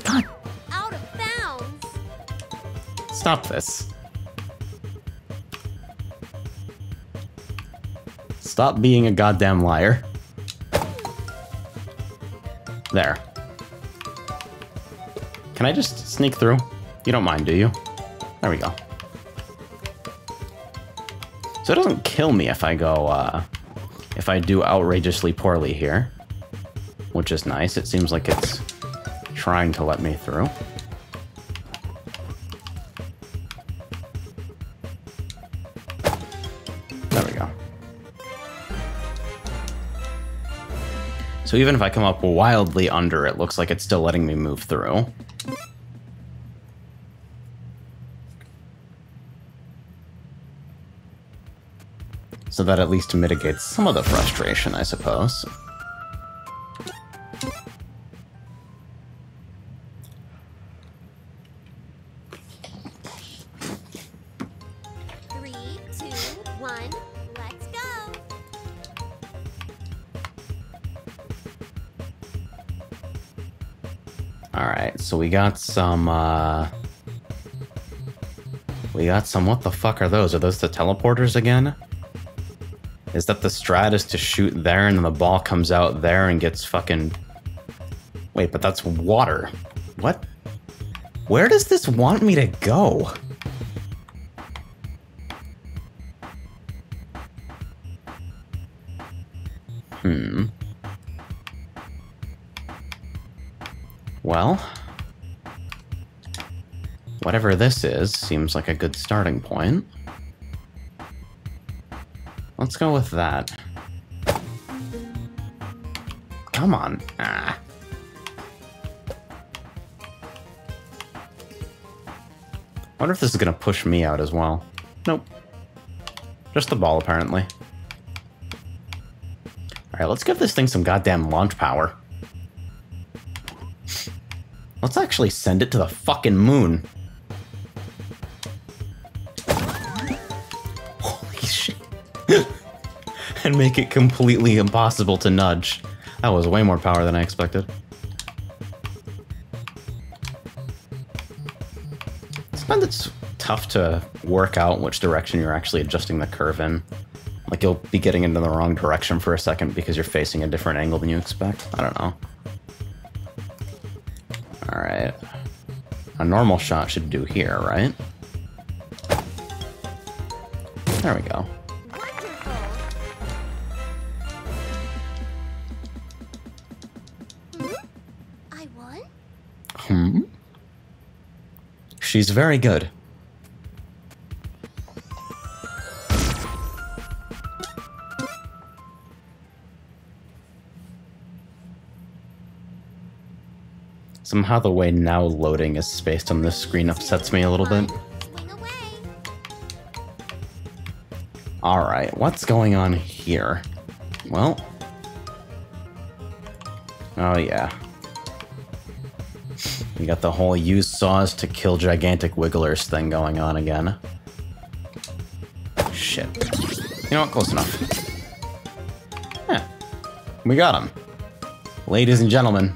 God! Out of bounds. Stop this. Stop being a goddamn liar. There. Can I just sneak through? You don't mind, do you? There we go. So it doesn't kill me if I go, if I do outrageously poorly here. Which is nice. It seems like it's trying to let me through. There we go. So even if I come up wildly under, it looks like it's still letting me move through. So that at least mitigates some of the frustration, I suppose. Three, two, one, let's go. Alright, so we got some, what the fuck are those? Are those the teleporters again? Is that the strat is to shoot there and then the ball comes out there and gets fucking... Wait, but that's water. What? Where does this want me to go? Well... whatever this is, seems like a good starting point. Let's go with that. Come on. Ah. Wonder if this is gonna push me out as well. Nope. Just the ball, apparently. Alright, let's give this thing some goddamn launch power. Let's actually send it to the fucking moon. Holy shit. And make it completely impossible to nudge. That was way more power than I expected. find it's tough to work out which direction you're actually adjusting the curve in. Like, you'll be getting into the wrong direction for a second because you're facing a different angle than you expect. I don't know. Alright. A normal shot should do here, right? There we go. Wonderful. I won? Hmm? She's very good. Somehow the way now loading is spaced on this screen upsets me a little bit. Swing away. Alright, what's going on here? Well... Oh yeah. We got the whole use saws to kill gigantic wigglers thing going on again. Shit. You know what? Close enough. Yeah. We got him. Ladies and gentlemen,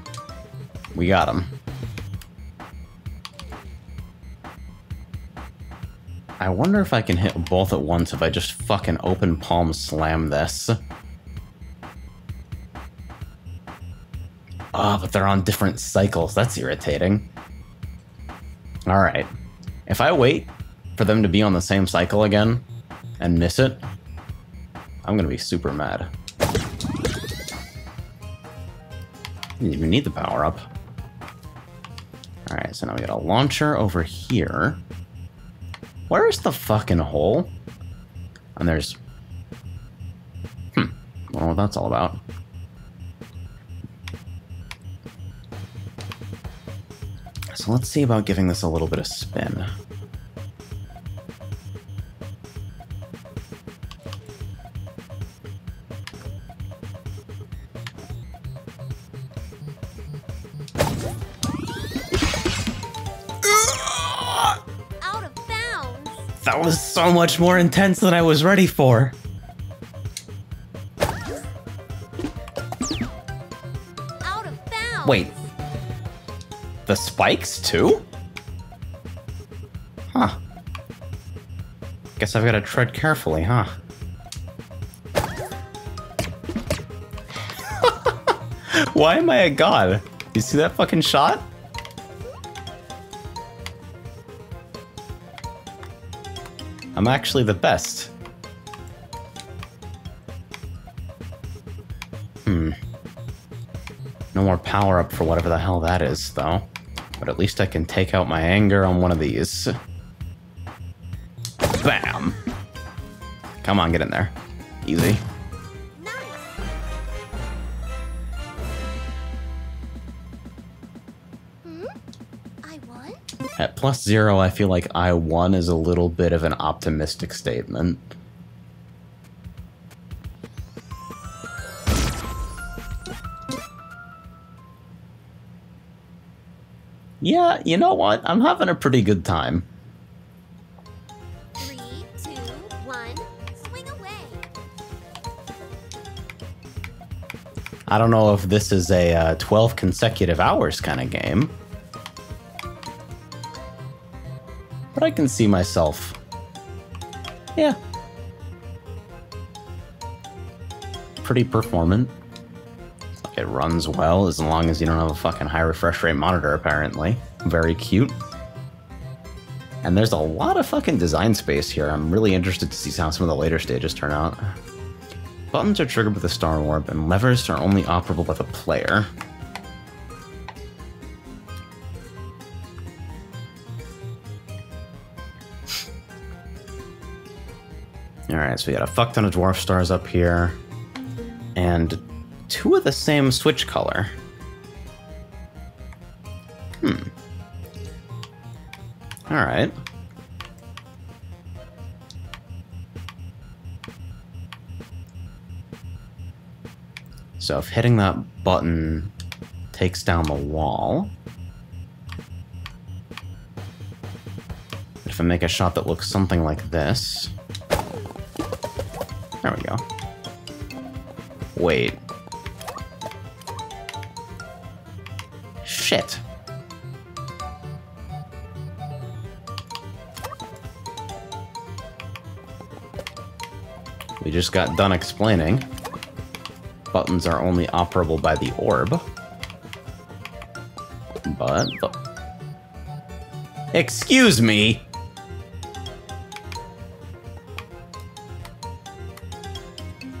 we got him. I wonder if I can hit both at once if I just fucking open palm slam this. Oh, but they're on different cycles. That's irritating. Alright. If I wait for them to be on the same cycle again and miss it, I'm gonna be super mad. Didn't even need the power up. Alright, so now we got a launcher over here. Where's the fucking hole? And there's... I don't know what that's all about. So let's see about giving this a little bit of spin. Out of bounds. That was so much more intense than I was ready for. Out of bounds. Wait. The spikes too? Huh. Guess I've got to tread carefully, huh? Why am I a god? You see that fucking shot? I'm actually the best. No more power up for whatever the hell that is, though. But at least I can take out my anger on one of these. Bam! Come on, get in there. Easy. Nice. I won? At +0, I feel like I won is a little bit of an optimistic statement. Yeah, you know what? I'm having a pretty good time. 3, 2, 1. Swing away. I don't know if this is a 12 consecutive hours kind of game. But I can see myself. Yeah. Pretty performant. It runs well as long as you don't have a fucking high refresh rate monitor, apparently. Very cute. And there's a lot of fucking design space here. I'm really interested to see how some of the later stages turn out. Buttons are triggered with a star orb, and levers are only operable by the player. Alright, so we got a fuck ton of dwarf stars up here. And 2 of the same switch color. Alright. So if hitting that button takes down the wall, if I make a shot that looks something like this, there we go. Wait. Shit. we just got done explaining. Buttons are only operable by the orb. But... Excuse me!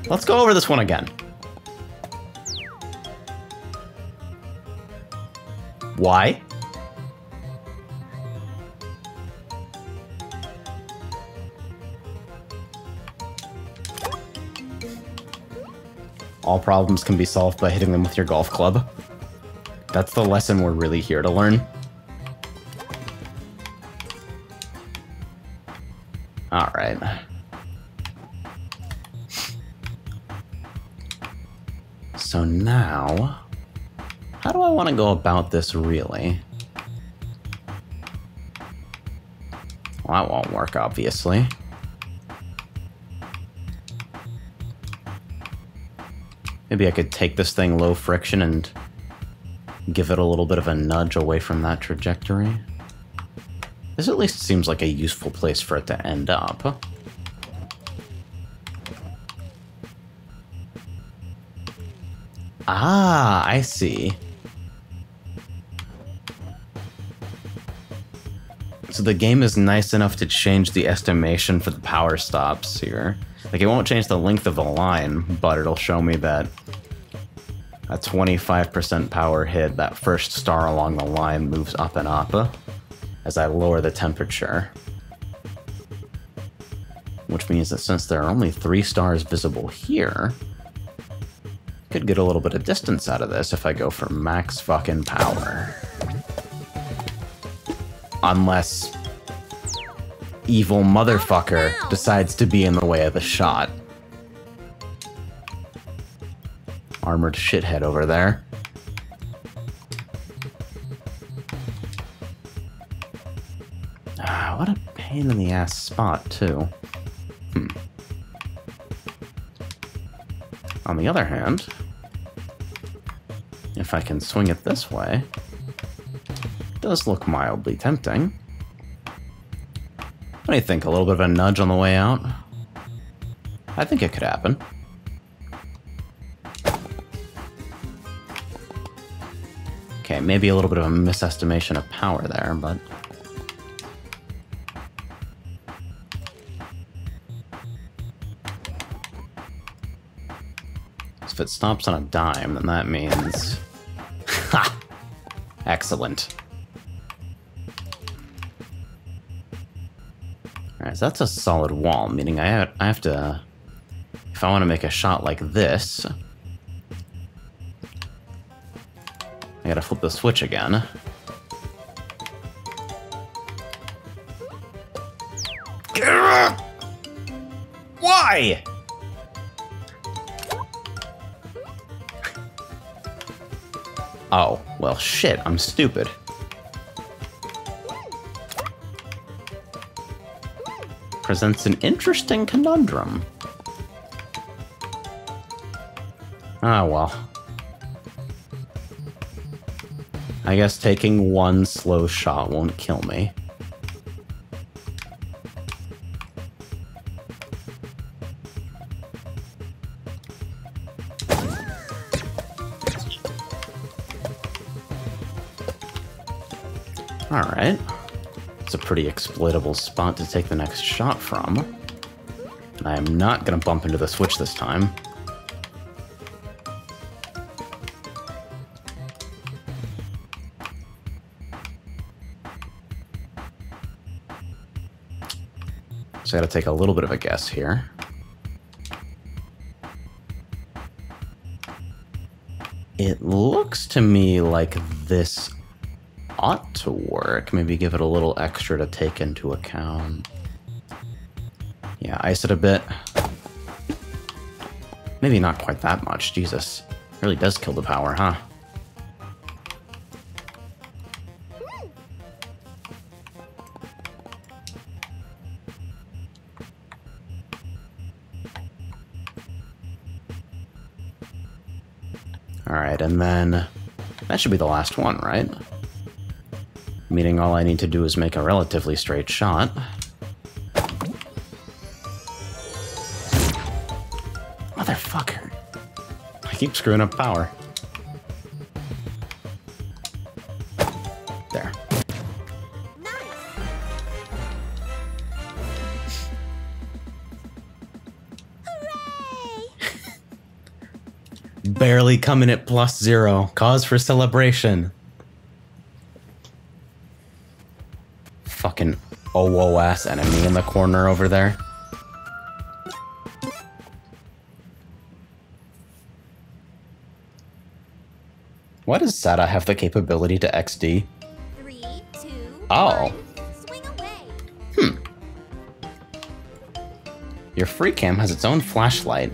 Let's go over this one again. Why? All problems can be solved by hitting them with your golf club. That's the lesson we're really here to learn. Alright. So now... How do I want to go about this, really? Well, that won't work, obviously. Maybe I could take this thing low friction and give it a little bit of a nudge away from that trajectory. This at least seems like a useful place for it to end up. Ah, I see. So the game is nice enough to change the estimation for the power stops here. Like, it won't change the length of the line, but it'll show me that a 25% power hit, that first star along the line moves up and up as I lower the temperature. Which means that since there are only 3 stars visible here, I could get a little bit of distance out of this if I go for max fucking power. Unless evil motherfucker decides to be in the way of the shot. Armored shithead over there. Ah, what a pain in the ass spot, too. On the other hand, if I can swing it this way, it does look mildly tempting. What do you think? A little bit of a nudge on the way out? I think it could happen. Okay, maybe a little bit of a misestimation of power there, but... if it stops on a dime, then that means... Ha! Excellent. Alright, so that's a solid wall, meaning I have to... If I want to make a shot like this... I gotta flip the switch again. Why? Oh, well shit, I'm stupid. Presents an interesting conundrum. Ah, well. I guess taking one slow shot won't kill me. Alright. It's a pretty exploitable spot to take the next shot from. And I am not going to bump into the switch this time. So I gotta take a little bit of a guess here. It looks to me like this ought to work. Maybe give it a little extra to take into account. Yeah, ice it a bit. Maybe not quite that much, Jesus. Really does kill the power, huh? Alright, and then that should be the last one, right? Meaning all I need to do is make a relatively straight shot. keep screwing up power. There. Nice. Hooray! Barely coming at +0. Cause for celebration. Fucking OO-ass enemy in the corner over there. Why does Sada have the capability to XD? 3, 2, Oh. 1. Swing away. Your free cam has its own flashlight.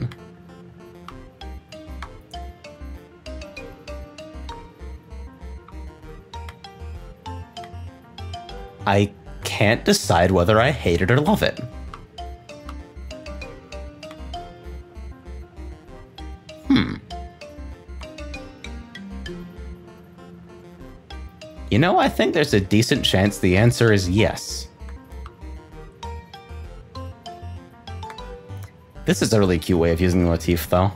I can't decide whether I hate it or love it. You know, I think there's a decent chance the answer is yes. This is a really cute way of using the motif, though.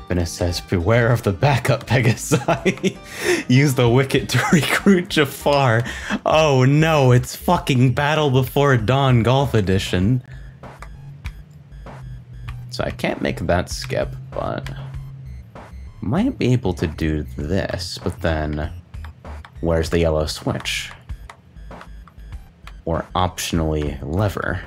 Venice says, beware of the backup Pegasi. Use the wicket to recruit Jafar. Oh no, it's fucking Battle Before Dawn Golf Edition. So I can't make that skip, but might be able to do this, but then where's the yellow switch? Or optionally lever.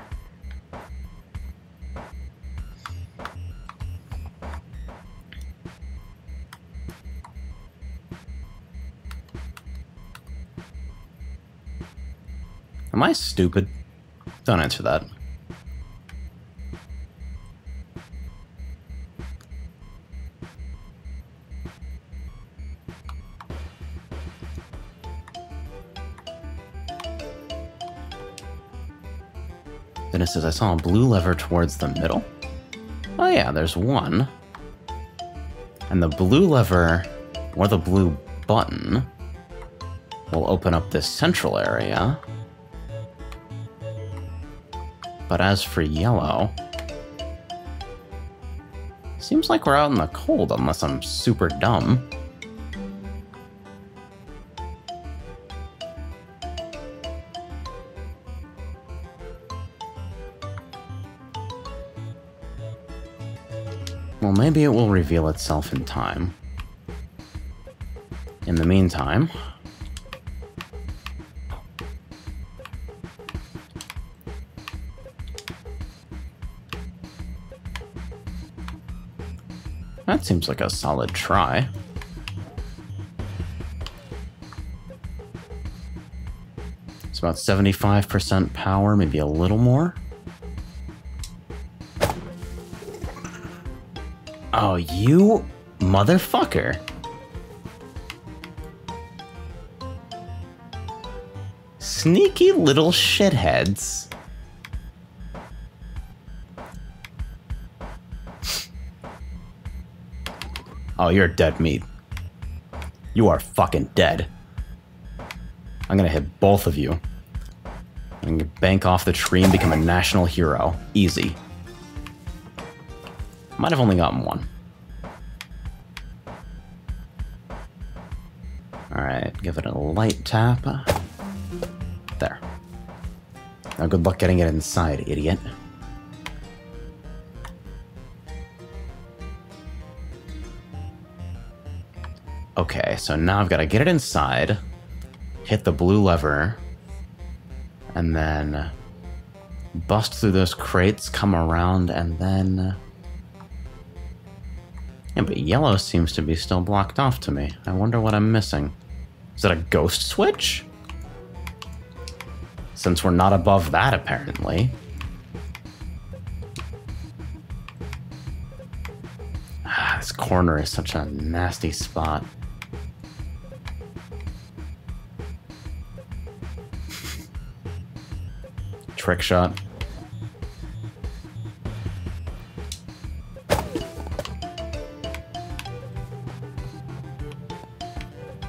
Am I stupid? Don't answer that. Then it says, I saw a blue lever towards the middle. Oh yeah, there's one. And the blue lever, or the blue button, will open up this central area. But as for yellow, seems like we're out in the cold unless I'm super dumb. Well, maybe it will reveal itself in time. In the meantime, that seems like a solid try. It's about 75% power, maybe a little more. Oh, you motherfucker. Sneaky little shitheads. Oh, you're dead meat. You are fucking dead. I'm gonna hit both of you. I'm gonna bank off the tree and become a national hero. Easy. Might have only gotten one. Alright, give it a light tap. There. Now good luck getting it inside, idiot. Okay, so now I've got to get it inside, hit the blue lever, and then bust through those crates, come around, and then... Yeah, but yellow seems to be still blocked off to me. I wonder what I'm missing. Is that a ghost switch? Since we're not above that, apparently. Ah, this corner is such a nasty spot. Trick shot.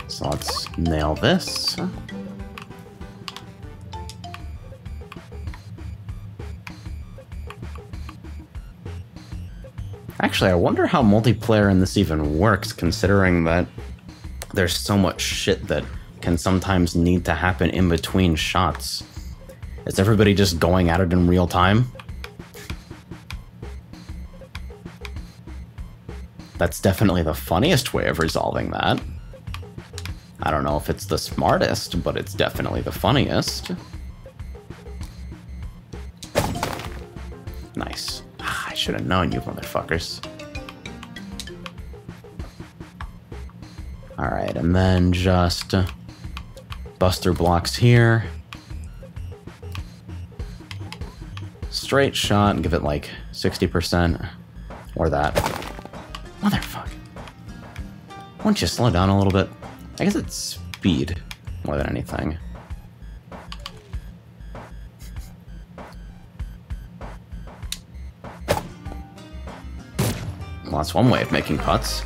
So let's nail this. Actually, I wonder how multiplayer in this even works, considering that there's so much shit that can sometimes need to happen in between shots. Is everybody just going at it in real time? That's definitely the funniest way of resolving that. I don't know if it's the smartest, but it's definitely the funniest. Nice. I should have known, you motherfuckers. Alright, and then just buster blocks here. Straight shot and give it like 60%. Or that. Motherfucker. Why don't you slow down a little bit? I guess it's speed more than anything. Well, that's one way of making putts.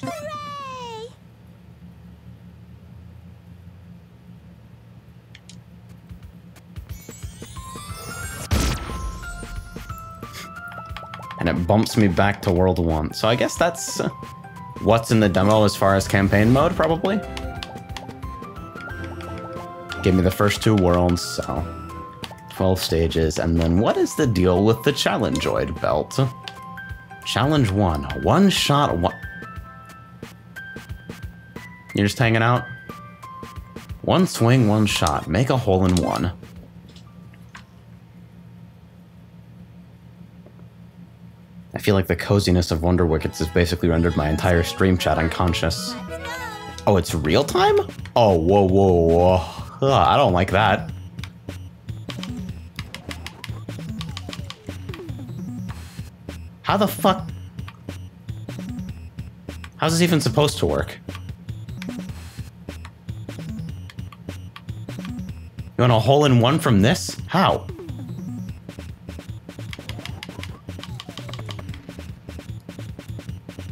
Hooray! And it bumps me back to World 1. So I guess that's what's in the demo as far as campaign mode, probably. Give me the first 2 worlds, so 12 stages. And then what is the deal with the Challengeoid belt? Challenge 1. One shot, one... You're just hanging out? One swing, one shot. Make a hole in one. I feel like the coziness of Wonder Wickets has basically rendered my entire stream chat unconscious. Let's go! Oh, it's real time? Oh, whoa, whoa, whoa. Ugh, I don't like that. How the fuck? How's this even supposed to work? You want a hole in one from this? How?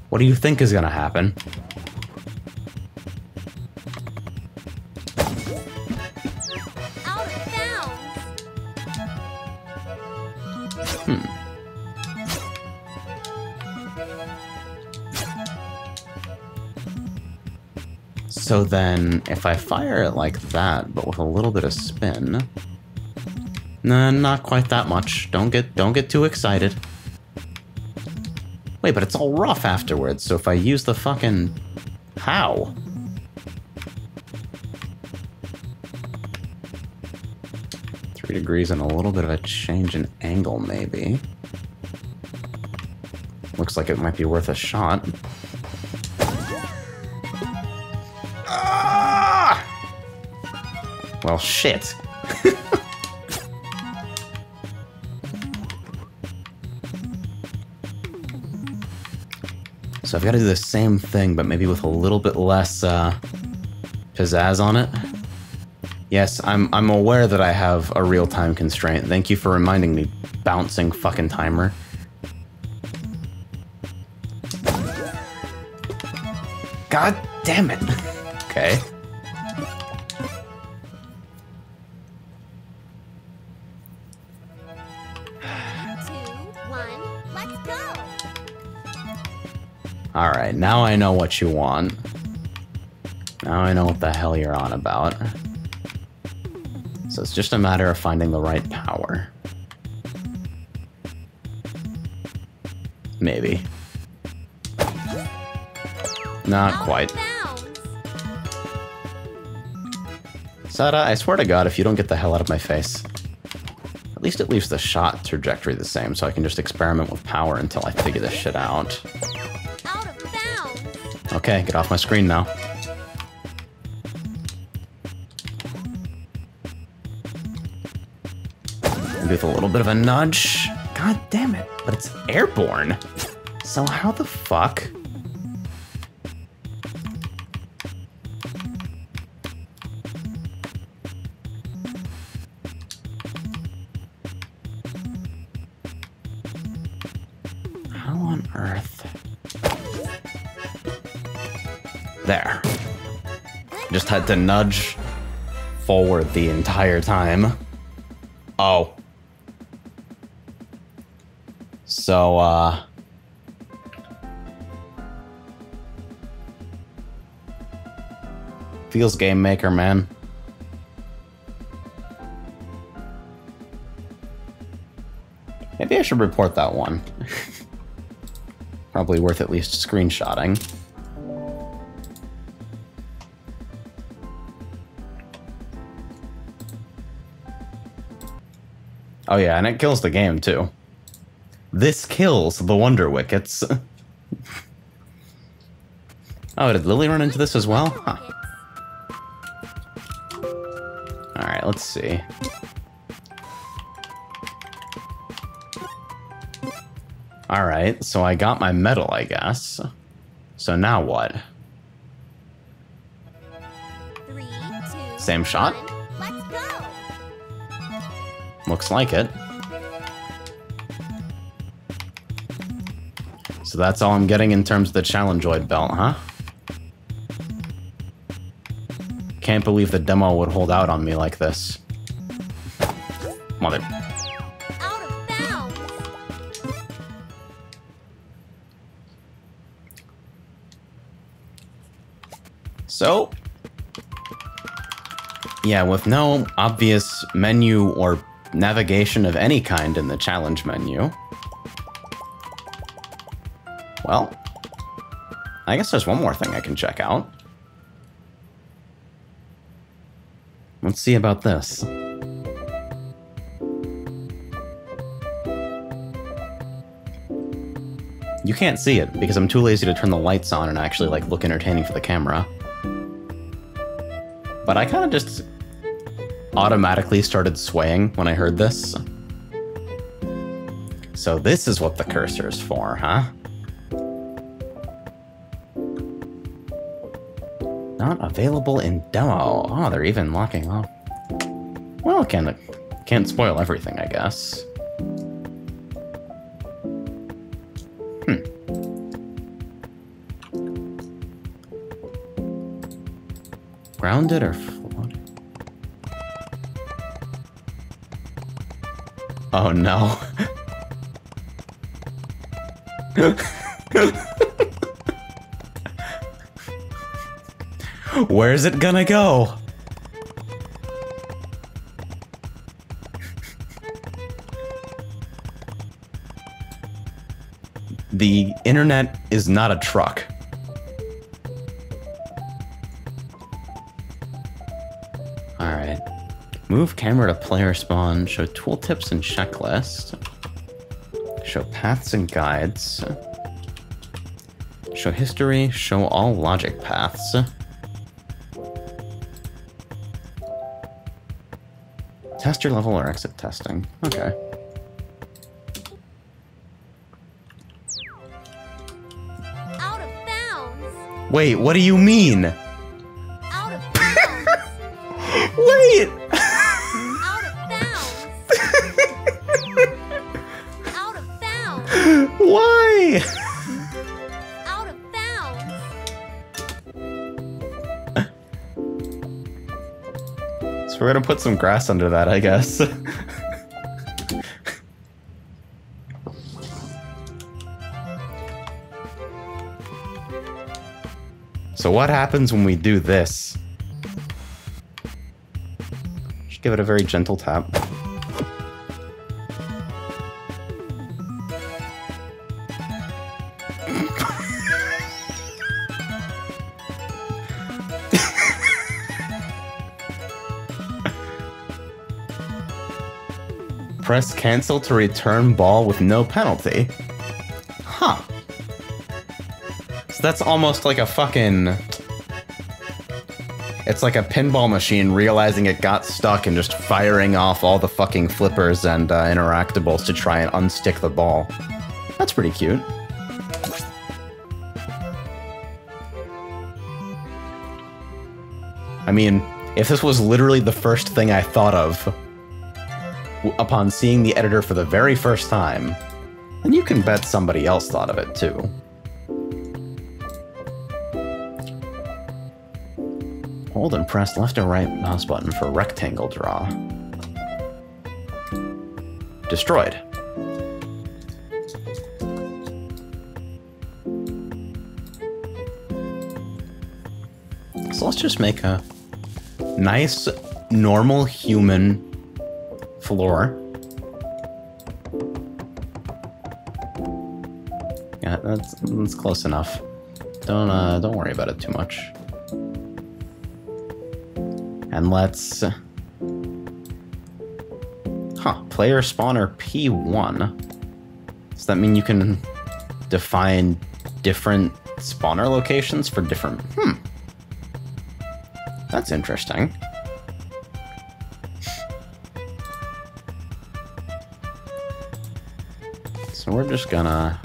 What do you think is gonna happen? Out of bounds! So then, if I fire it like that, but with a little bit of spin... Nah, not quite that much. Don't get too excited. Wait, but it's all rough afterwards, so if I use the fucking... How? Three degrees and a little bit of a change in angle, maybe. Looks like it might be worth a shot. Ah! Well, shit. So I've got to do the same thing, but maybe with a little bit less pizzazz on it. Yes, I'm aware that I have a real-time constraint. Thank you for reminding me, bouncing fucking timer. God damn it. Okay. Let's go! Alright, now I know what you want. Now I know what the hell you're on about. So it's just a matter of finding the right power. Maybe. Not quite. Sada, I swear to God, if you don't get the hell out of my face. At least it leaves the shot trajectory the same, so I can just experiment with power until I figure this shit out. Out of bounds! Okay, get off my screen now. Maybe with a little bit of a nudge. God damn it, but it's airborne. So how the fuck? How on earth? There. Just had to nudge forward the entire time. Oh. So, feels Game Maker, man. Maybe I should report that one. Probably worth at least screenshotting. Oh yeah, and it kills the game too. This kills the Wonder Wickets. Oh, did Lily run into this as well? Huh. Alright, let's see. Alright, so I got my medal, I guess. So now what? 3, 2, Same shot? 1, let's go! Looks like it. So that's all I'm getting in terms of the Challengeoid belt, huh? Can't believe the demo would hold out on me like this. Mother... Out of bounds! So... yeah, with no obvious menu or navigation of any kind in the challenge menu. Well, I guess there's one more thing I can check out. Let's see about this. You can't see it because I'm too lazy to turn the lights on and actually like look entertaining for the camera. But I kind of just automatically started swaying when I heard this. So this is what the cursor's for, huh? Not available in demo. Oh, they're even locking off. Well, can't spoil everything, I guess. Grounded or floating? Oh no. Where's it gonna go? The internet is not a truck. Alright. Move camera to player spawn. Show tooltips and checklist. Show paths and guides. Show history. Show all logic paths. Test your level or exit testing. Okay. Out of bounds! Wait, what do you mean? Out of bounds! Wait! Out of bounds! Out of bounds! Why? Out of bounds! So we're gonna put some grass under that, I guess. So what happens when we do this? Just give it a very gentle tap. Press cancel to return ball with no penalty. Huh. So that's almost like a fucking... It's like a pinball machine realizing it got stuck and just firing off all the fucking flippers and interactables to try and unstick the ball. That's pretty cute. I mean, if this was literally the first thing I thought of upon seeing the editor for the very first time, then you can bet somebody else thought of it too. Hold and press left or right mouse button for rectangle draw. Destroyed. So let's just make a nice, normal human floor. Yeah, that's close enough. Don't worry about it too much. And let's... player spawner P1. Does that mean you can define different spawner locations for different... That's interesting. So we're just gonna...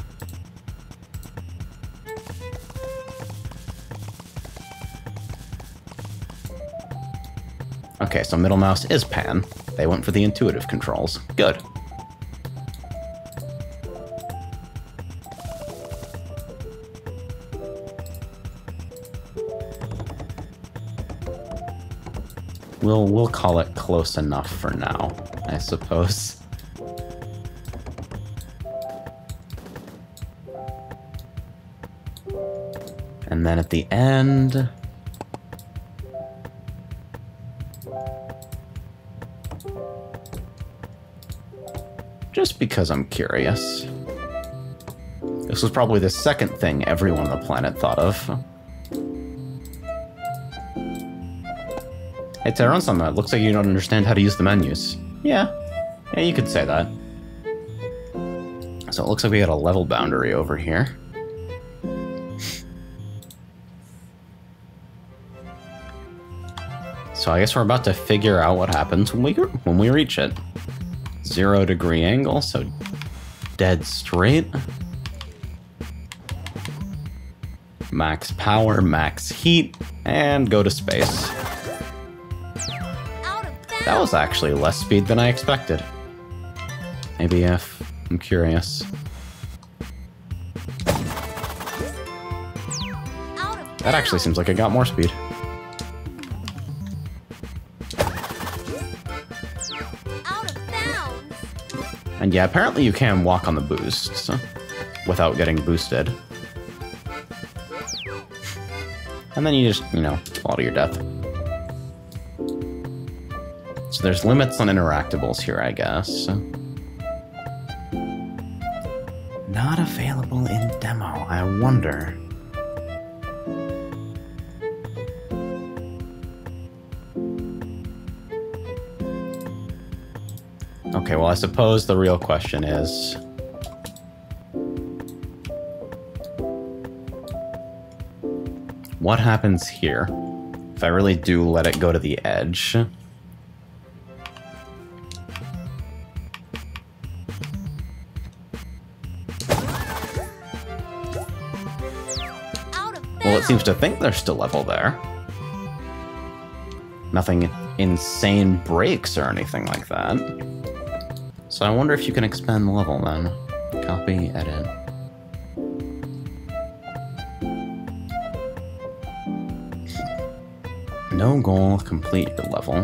Okay, so middle mouse is pan. They went for the intuitive controls. Good. We'll call it close enough for now, I suppose. And then at the end... Just because I'm curious. This was probably the second thing everyone on the planet thought of. Hey, Terran-sama, it looks like you don't understand how to use the menus. Yeah, you could say that. So it looks like we got a level boundary over here. So I guess we're about to figure out what happens when we reach it. 0 degree angle, so dead straight. Max power, max heat, and go to space. That was actually less speed than I expected. Maybe if I'm curious. That actually seems like it got more speed. And yeah, apparently you can walk on the boosts without getting boosted. And then you just, fall to your death. So there's limits on interactables here, I guess. Not available in demo, I wonder. Okay, well, I suppose the real question is... what happens here if I really do let it go to the edge? Well, it seems to think there's still level there. Nothing insane breaks or anything like that. So I wonder if you can expand the level then. Copy, edit. No goal, complete your level.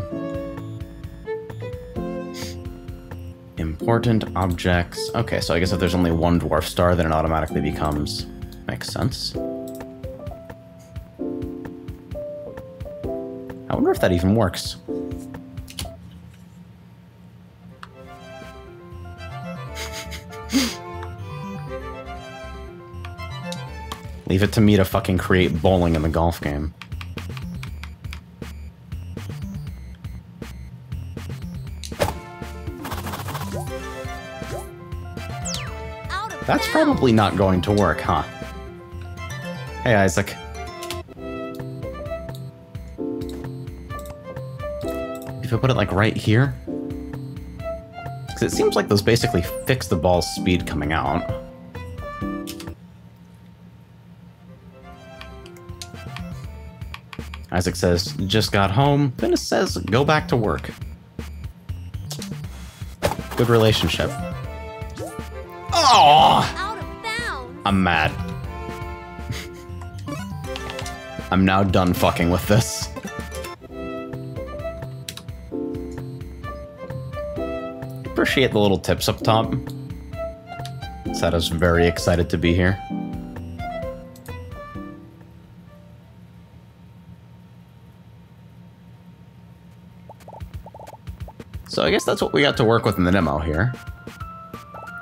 Important objects. Okay, so I guess if there's only one dwarf star, then it automatically becomes... Makes sense. I wonder if that even works. Leave it to me to fucking create bowling in the golf game. That's probably not going to work, huh? Hey, Isaac. If I put it, like, right here? Because it seems like those basically fix the ball's speed coming out. Isaac says, just got home. Then it says, go back to work. Good relationship. Oh! I'm mad. I'm now done fucking with this. Appreciate the little tips up top. It's had us very excited to be here. I guess that's what we got to work with in the demo here.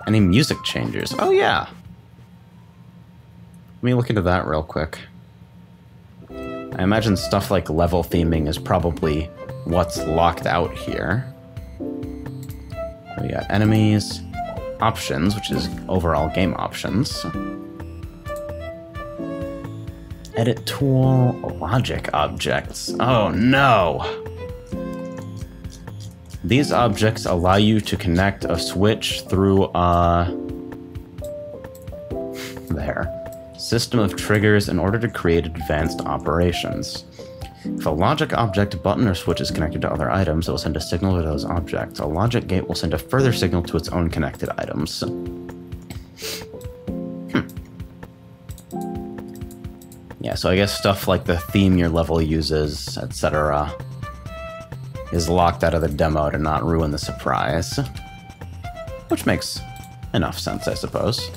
Any music changes? Oh yeah. Let me look into that real quick. I imagine stuff like level theming is probably what's locked out here. We got enemies, options, which is overall game options. Edit tool, logic objects. Oh no! These objects allow you to connect a switch through there. System of triggers in order to create advanced operations. If a logic object, button, or switch is connected to other items, it will send a signal to those objects. A logic gate will send a further signal to its own connected items. Yeah, so I guess stuff like the theme your level uses, etc., is locked out of the demo to not ruin the surprise. Which makes enough sense, I suppose.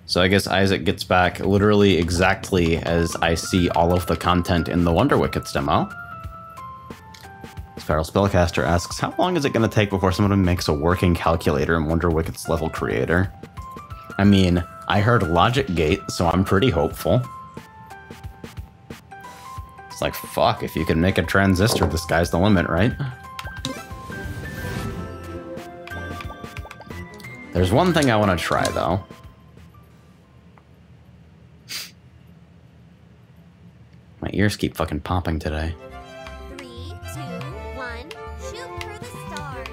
So I guess Isaac gets back literally exactly as I see all of the content in the Wonder Wickets demo. Feral Spellcaster asks, how long is it going to take before someone makes a working calculator in Wonder Wickets level creator? I mean, I heard Logic Gate, so I'm pretty hopeful. It's like, fuck, if you can make a transistor, the sky's the limit, right? There's one thing I want to try, though. My ears keep fucking popping today. 3, 2, 1, shoot for the stars.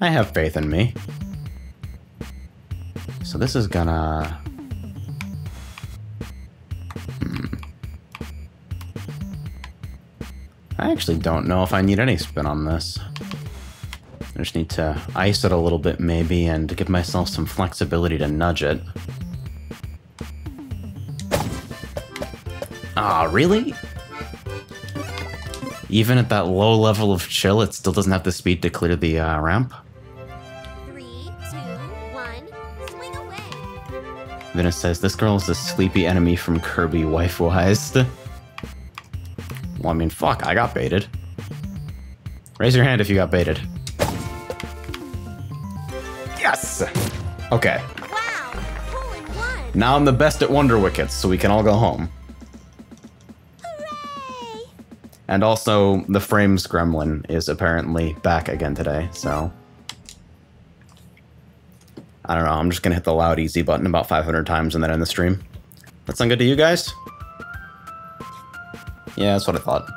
I have faith in me. So this is gonna... I actually don't know if I need any spin on this. I just need to ice it a little bit maybe and give myself some flexibility to nudge it. Ah, really? Even at that low level of chill, it still doesn't have the speed to clear the ramp? 3, 2, 1, swing away. Venus says, this girl is a sleepy enemy from Kirby Wife-Wise. Well, I mean, fuck, I got baited. Raise your hand if you got baited. Yes! Okay. Wow, hole in one. Now I'm the best at Wonder Wickets, so we can all go home. Hooray! And also, the Frames Gremlin is apparently back again today, so... I don't know, I'm just gonna hit the loud easy button about 500 times and then end the stream. That sound good to you guys? Yeah, that's what I thought.